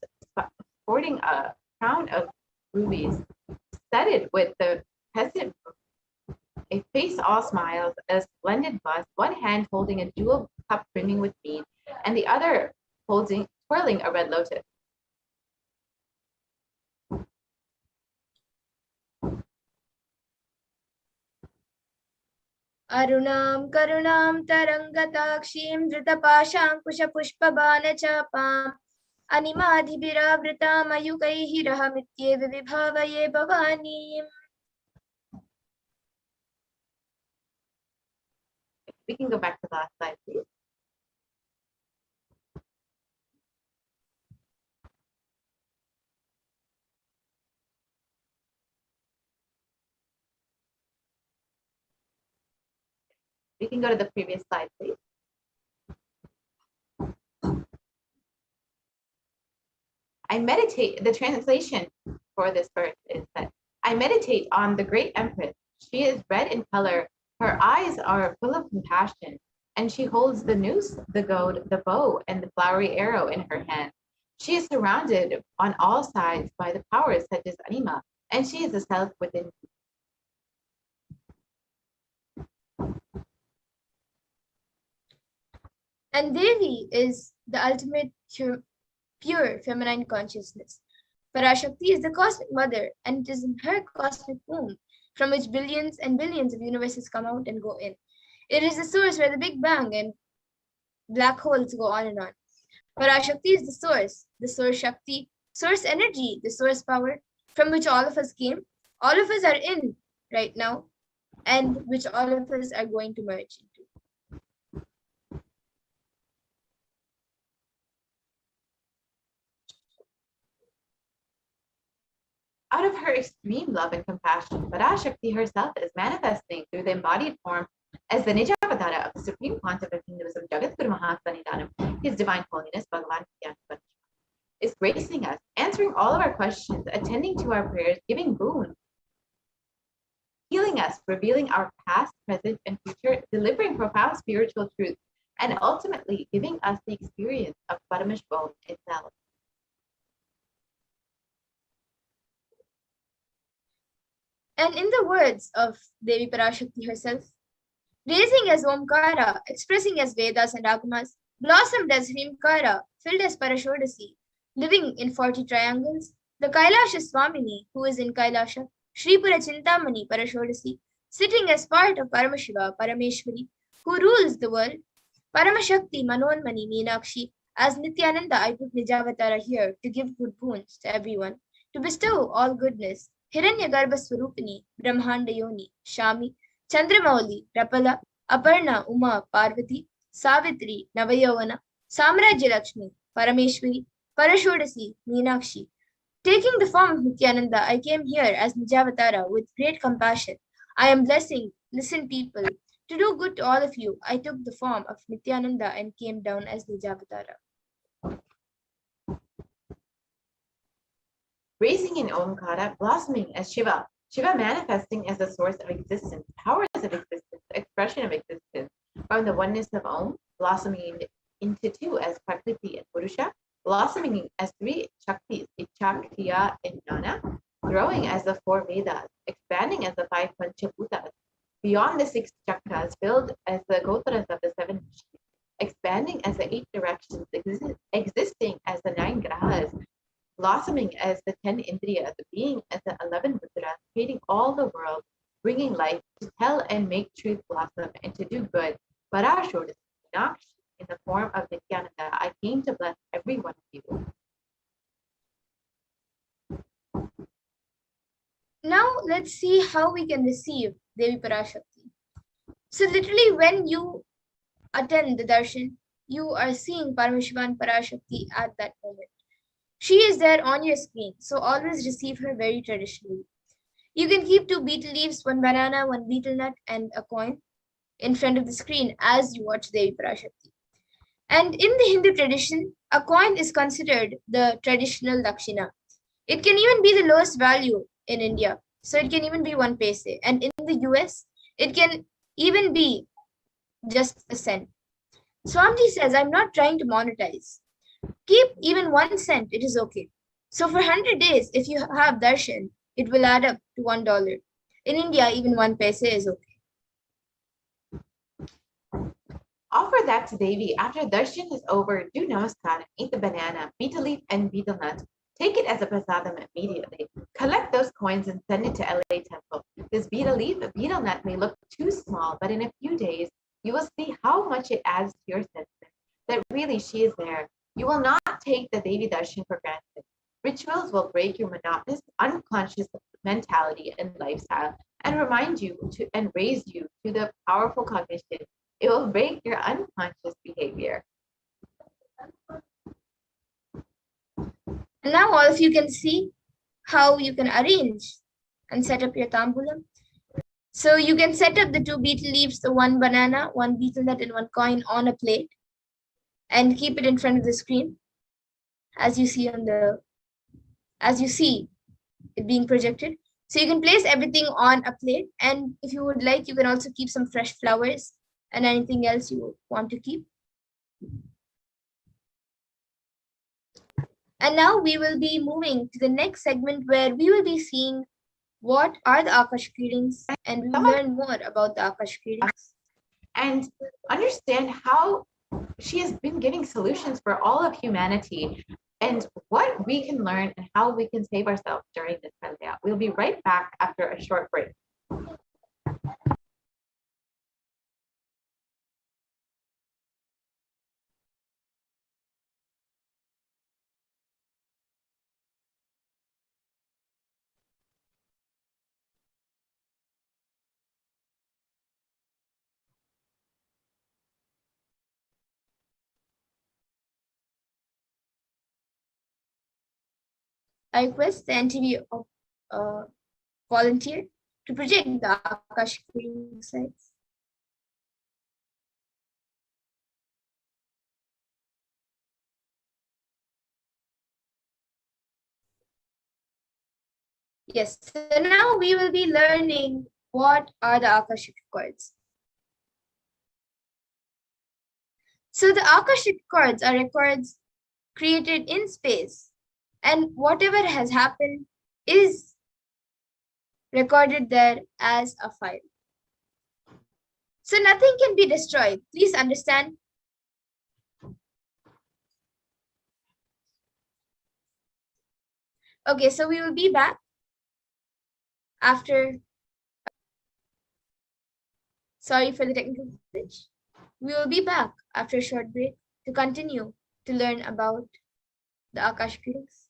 sporting a crown of rubies, studded with the crescent moon, a face all smiles, a splendid bust, one hand holding a jewel cup brimming with mead, and the other twirling a red lotus. Arunam Karunam Tarangatakshim Dhritapaşankuşapuşpabanachapam Animadhibhiravritam Ayukaihi Rahamityev Vibhavaye Bhavanim. We can go back to the last slide, please. We can go to the previous slide, please. I meditate, the translation for this verse is that I meditate on the great Empress. She is red in color, her eyes are full of compassion, and she holds the noose, the goad, the bow, and the flowery arrow in her hand. She is surrounded on all sides by the powers such as Anima, and she is the self within me. And Devi is the ultimate pure feminine consciousness. Parashakti is the cosmic mother, and it is in her cosmic womb from which billions and billions of universes come out and go in. It is the source where the Big Bang and black holes go on and on. Parashakti is the source Shakti, source energy, the source power from which all of us came, all of us are in right now, and which all of us are going to merge into. Out of her extreme love and compassion, Parashakti herself is manifesting through the embodied form as the Nijavatara of the Supreme Pontiff of Kingdoms of Jagatguru Mahasanidanam, His Divine Holiness Bhagavan Nithyananda, is gracing us, answering all of our questions, attending to our prayers, giving boons, healing us, revealing our past, present, and future, delivering profound spiritual truths, and ultimately giving us the experience of Parameshbom itself. And in the words of Devi Parashakti herself, raising as Omkara, expressing as Vedas and Agamas, blossomed as Hrimkara, filled as Parashodasi, living in 40 triangles, the Kailasha Swamini, who is in Kailasha, Sripura Chintamani Parashodasi, sitting as part of Paramashiva, Parameshwari, who rules the world. Parashakti, Manonmani, Meenakshi, as Nithyananda, I put Nijavatara here to give good boons to everyone, to bestow all goodness. Hiranyagarbha Swarupini, Brahmanda Yoni, Shami, Chandramauli, Rapala, Aparna, Uma, Parvati, Savitri, Navayavana, Samrajya Lakshmi, Parameshwari, Parashodasi, Meenakshi. Taking the form of Nithyananda, I came here as Nijavatara with great compassion. I am blessing, listen people. To do good to all of you, I took the form of Nithyananda and came down as Nijavatara. Raising in Omkara, blossoming as Shiva. Shiva manifesting as the source of existence, powers of existence, expression of existence. From the oneness of Om, blossoming into two as Prakriti and Purusha, blossoming as three Shaktis, Ichakriya and Jnana, growing as the four Vedas, expanding as the five Panchabhutas, beyond the six chakras, filled as the gotras of the seven Vishnu, expanding as the eight directions, existing as the nine grahas, blossoming as the 10 indriyas, being as the 11 mudras, creating all the world, bringing life, to tell and make truth blossom, and to do good. Parashodasi, Meenakshi, in the form of Nithyananda, I came to bless every one of you. Now let's see how we can receive Devi Parashakti. So literally when you attend the darshan, you are seeing Paramashivan Parashakti at that moment. She is there on your screen, so always receive her very traditionally. You can keep 2 betel leaves, 1 banana, 1 betel nut, and a coin in front of the screen as you watch Devi Parashakti. And in the Hindu tradition, a coin is considered the traditional dakshina. It can even be the lowest value in India. So it can even be 1 paise. And in the US, it can even be just a cent. Swamiji says, I'm not trying to monetize. Keep even 1 cent, it is okay. So for 100 days, if you have darshan, it will add up to $1. In India, even 1 paise is okay. Offer that to Devi. After darshan is over, do namaskar, eat the banana, betel leaf, and betel nut. Take it as a prasadam immediately. Collect those coins and send it to LA Temple. This betel leaf, betel nut may look too small, but in a few days, you will see how much it adds to your sentiment, that really she is there. You will not take the Devi darshan for granted. Rituals will break your monotonous, unconscious mentality and lifestyle and remind you to and raise you to the powerful cognition. It will break your unconscious behavior. And now all of you can see how you can arrange and set up your tambulam. So you can set up the 2 betel leaves, the 1 banana, 1 betel nut, and 1 coin on a plate and keep it in front of the screen as you see it being projected. So you can place everything on a plate, and if you would like, you can also keep some fresh flowers and anything else you want to keep. And now we will be moving to the next segment where we will be seeing what are the Akashic readings, and we will learn more about the Akashic readings. And understand how she has been giving solutions for all of humanity and what we can learn and how we can save ourselves during this pandemic. We'll be right back after a short break. I request the NTV volunteer to project the Akashic reading slides. Yes, so now we will be learning what are the Akashic records. So the Akashic records are records created in space, and whatever has happened is recorded there as a file. So nothing can be destroyed. Please understand. Okay, so we will be back after Sorry for the technical glitch. We will be back after a short break to continue to learn about the Akashic links.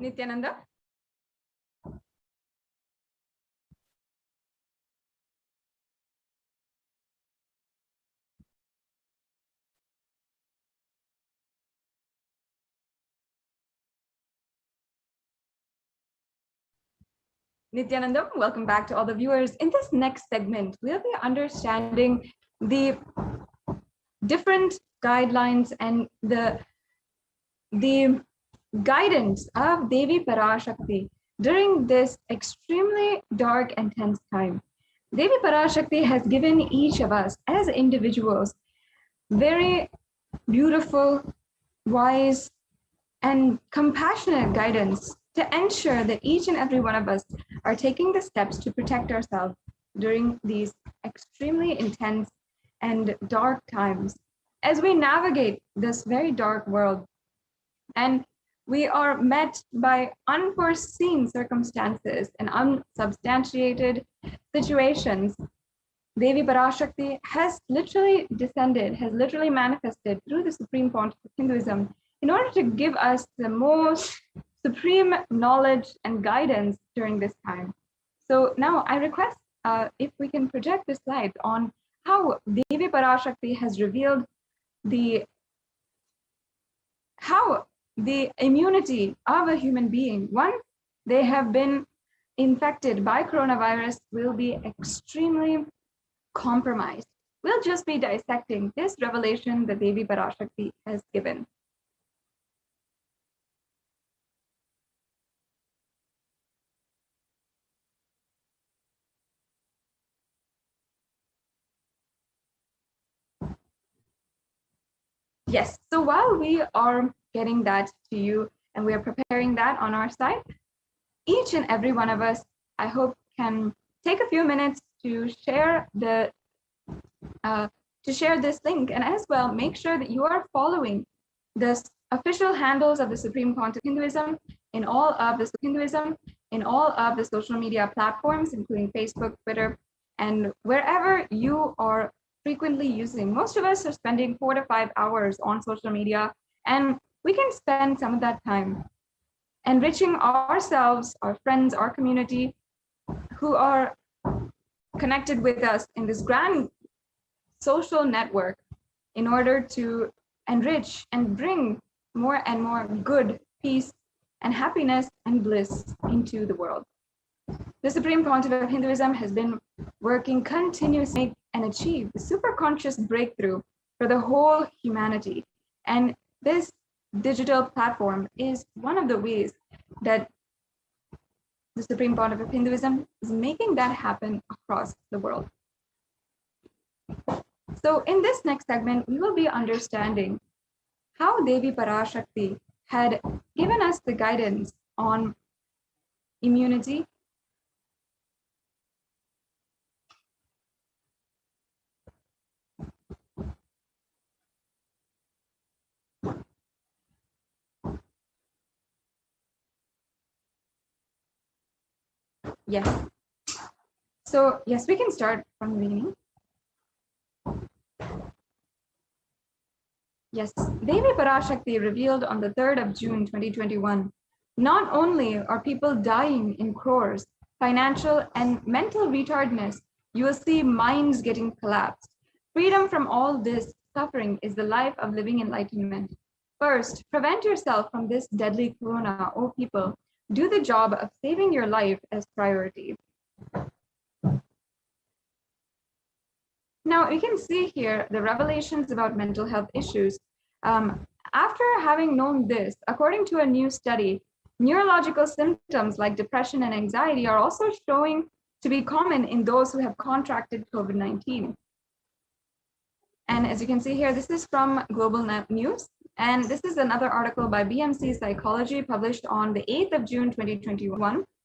Nithyananda? Nithyananda, welcome back to all the viewers. In this next segment, we'll be understanding the different guidelines and the guidance of Devi Parashakti during this extremely dark and tense time. Devi Parashakti has given each of us as individuals very beautiful, wise, and compassionate guidance to ensure that each and every one of us are taking the steps to protect ourselves during these extremely intense and dark times as we navigate this very dark world. And we are met by unforeseen circumstances and unsubstantiated situations. Devi Parashakti has literally descended, has literally manifested through the Supreme Pontiff of Hinduism in order to give us the most supreme knowledge and guidance during this time. So now I request if we can project the slides on how Devi Parashakti has revealed how the immunity of a human being, once they have been infected by coronavirus, will be extremely compromised. We'll just be dissecting this revelation that Devi Parashakti has given. Yes, so while we are getting that to you and we are preparing that on our side, each and every one of us, I hope, can take a few minutes to share this link, and as well make sure that you are following the official handles of the Supreme Pontiff of Hinduism in all of the social media platforms, including Facebook, Twitter, and wherever you are frequently using. Most of us are spending 4 to 5 hours on social media, and we can spend some of that time enriching ourselves, our friends, our community who are connected with us in this grand social network in order to enrich and bring more and more good, peace, and happiness and bliss into the world. The Supreme Pontiff of Hinduism has been working continuously to make and achieve the superconscious breakthrough for the whole humanity. And this digital platform is one of the ways that the Supreme Pontiff of Hinduism is making that happen across the world. So in this next segment, we will be understanding how Devi Parashakti had given us the guidance on immunity, yes. So yes, we can start from the beginning. Yes, Devi Parashakti revealed on the 3rd of June 2021, not only are people dying in crores, financial and mental retardedness, you will see minds getting collapsed. Freedom from all this suffering is the life of living enlightenment. First, prevent yourself from this deadly corona, O people. Do the job of saving your life as priority. Now, you can see here the revelations about mental health issues. After having known this, according to a new study, neurological symptoms like depression and anxiety are also showing to be common in those who have contracted COVID-19. And as you can see here, this is from Global News. And this is another article by BMC Psychology published on the 8th of June, 2021.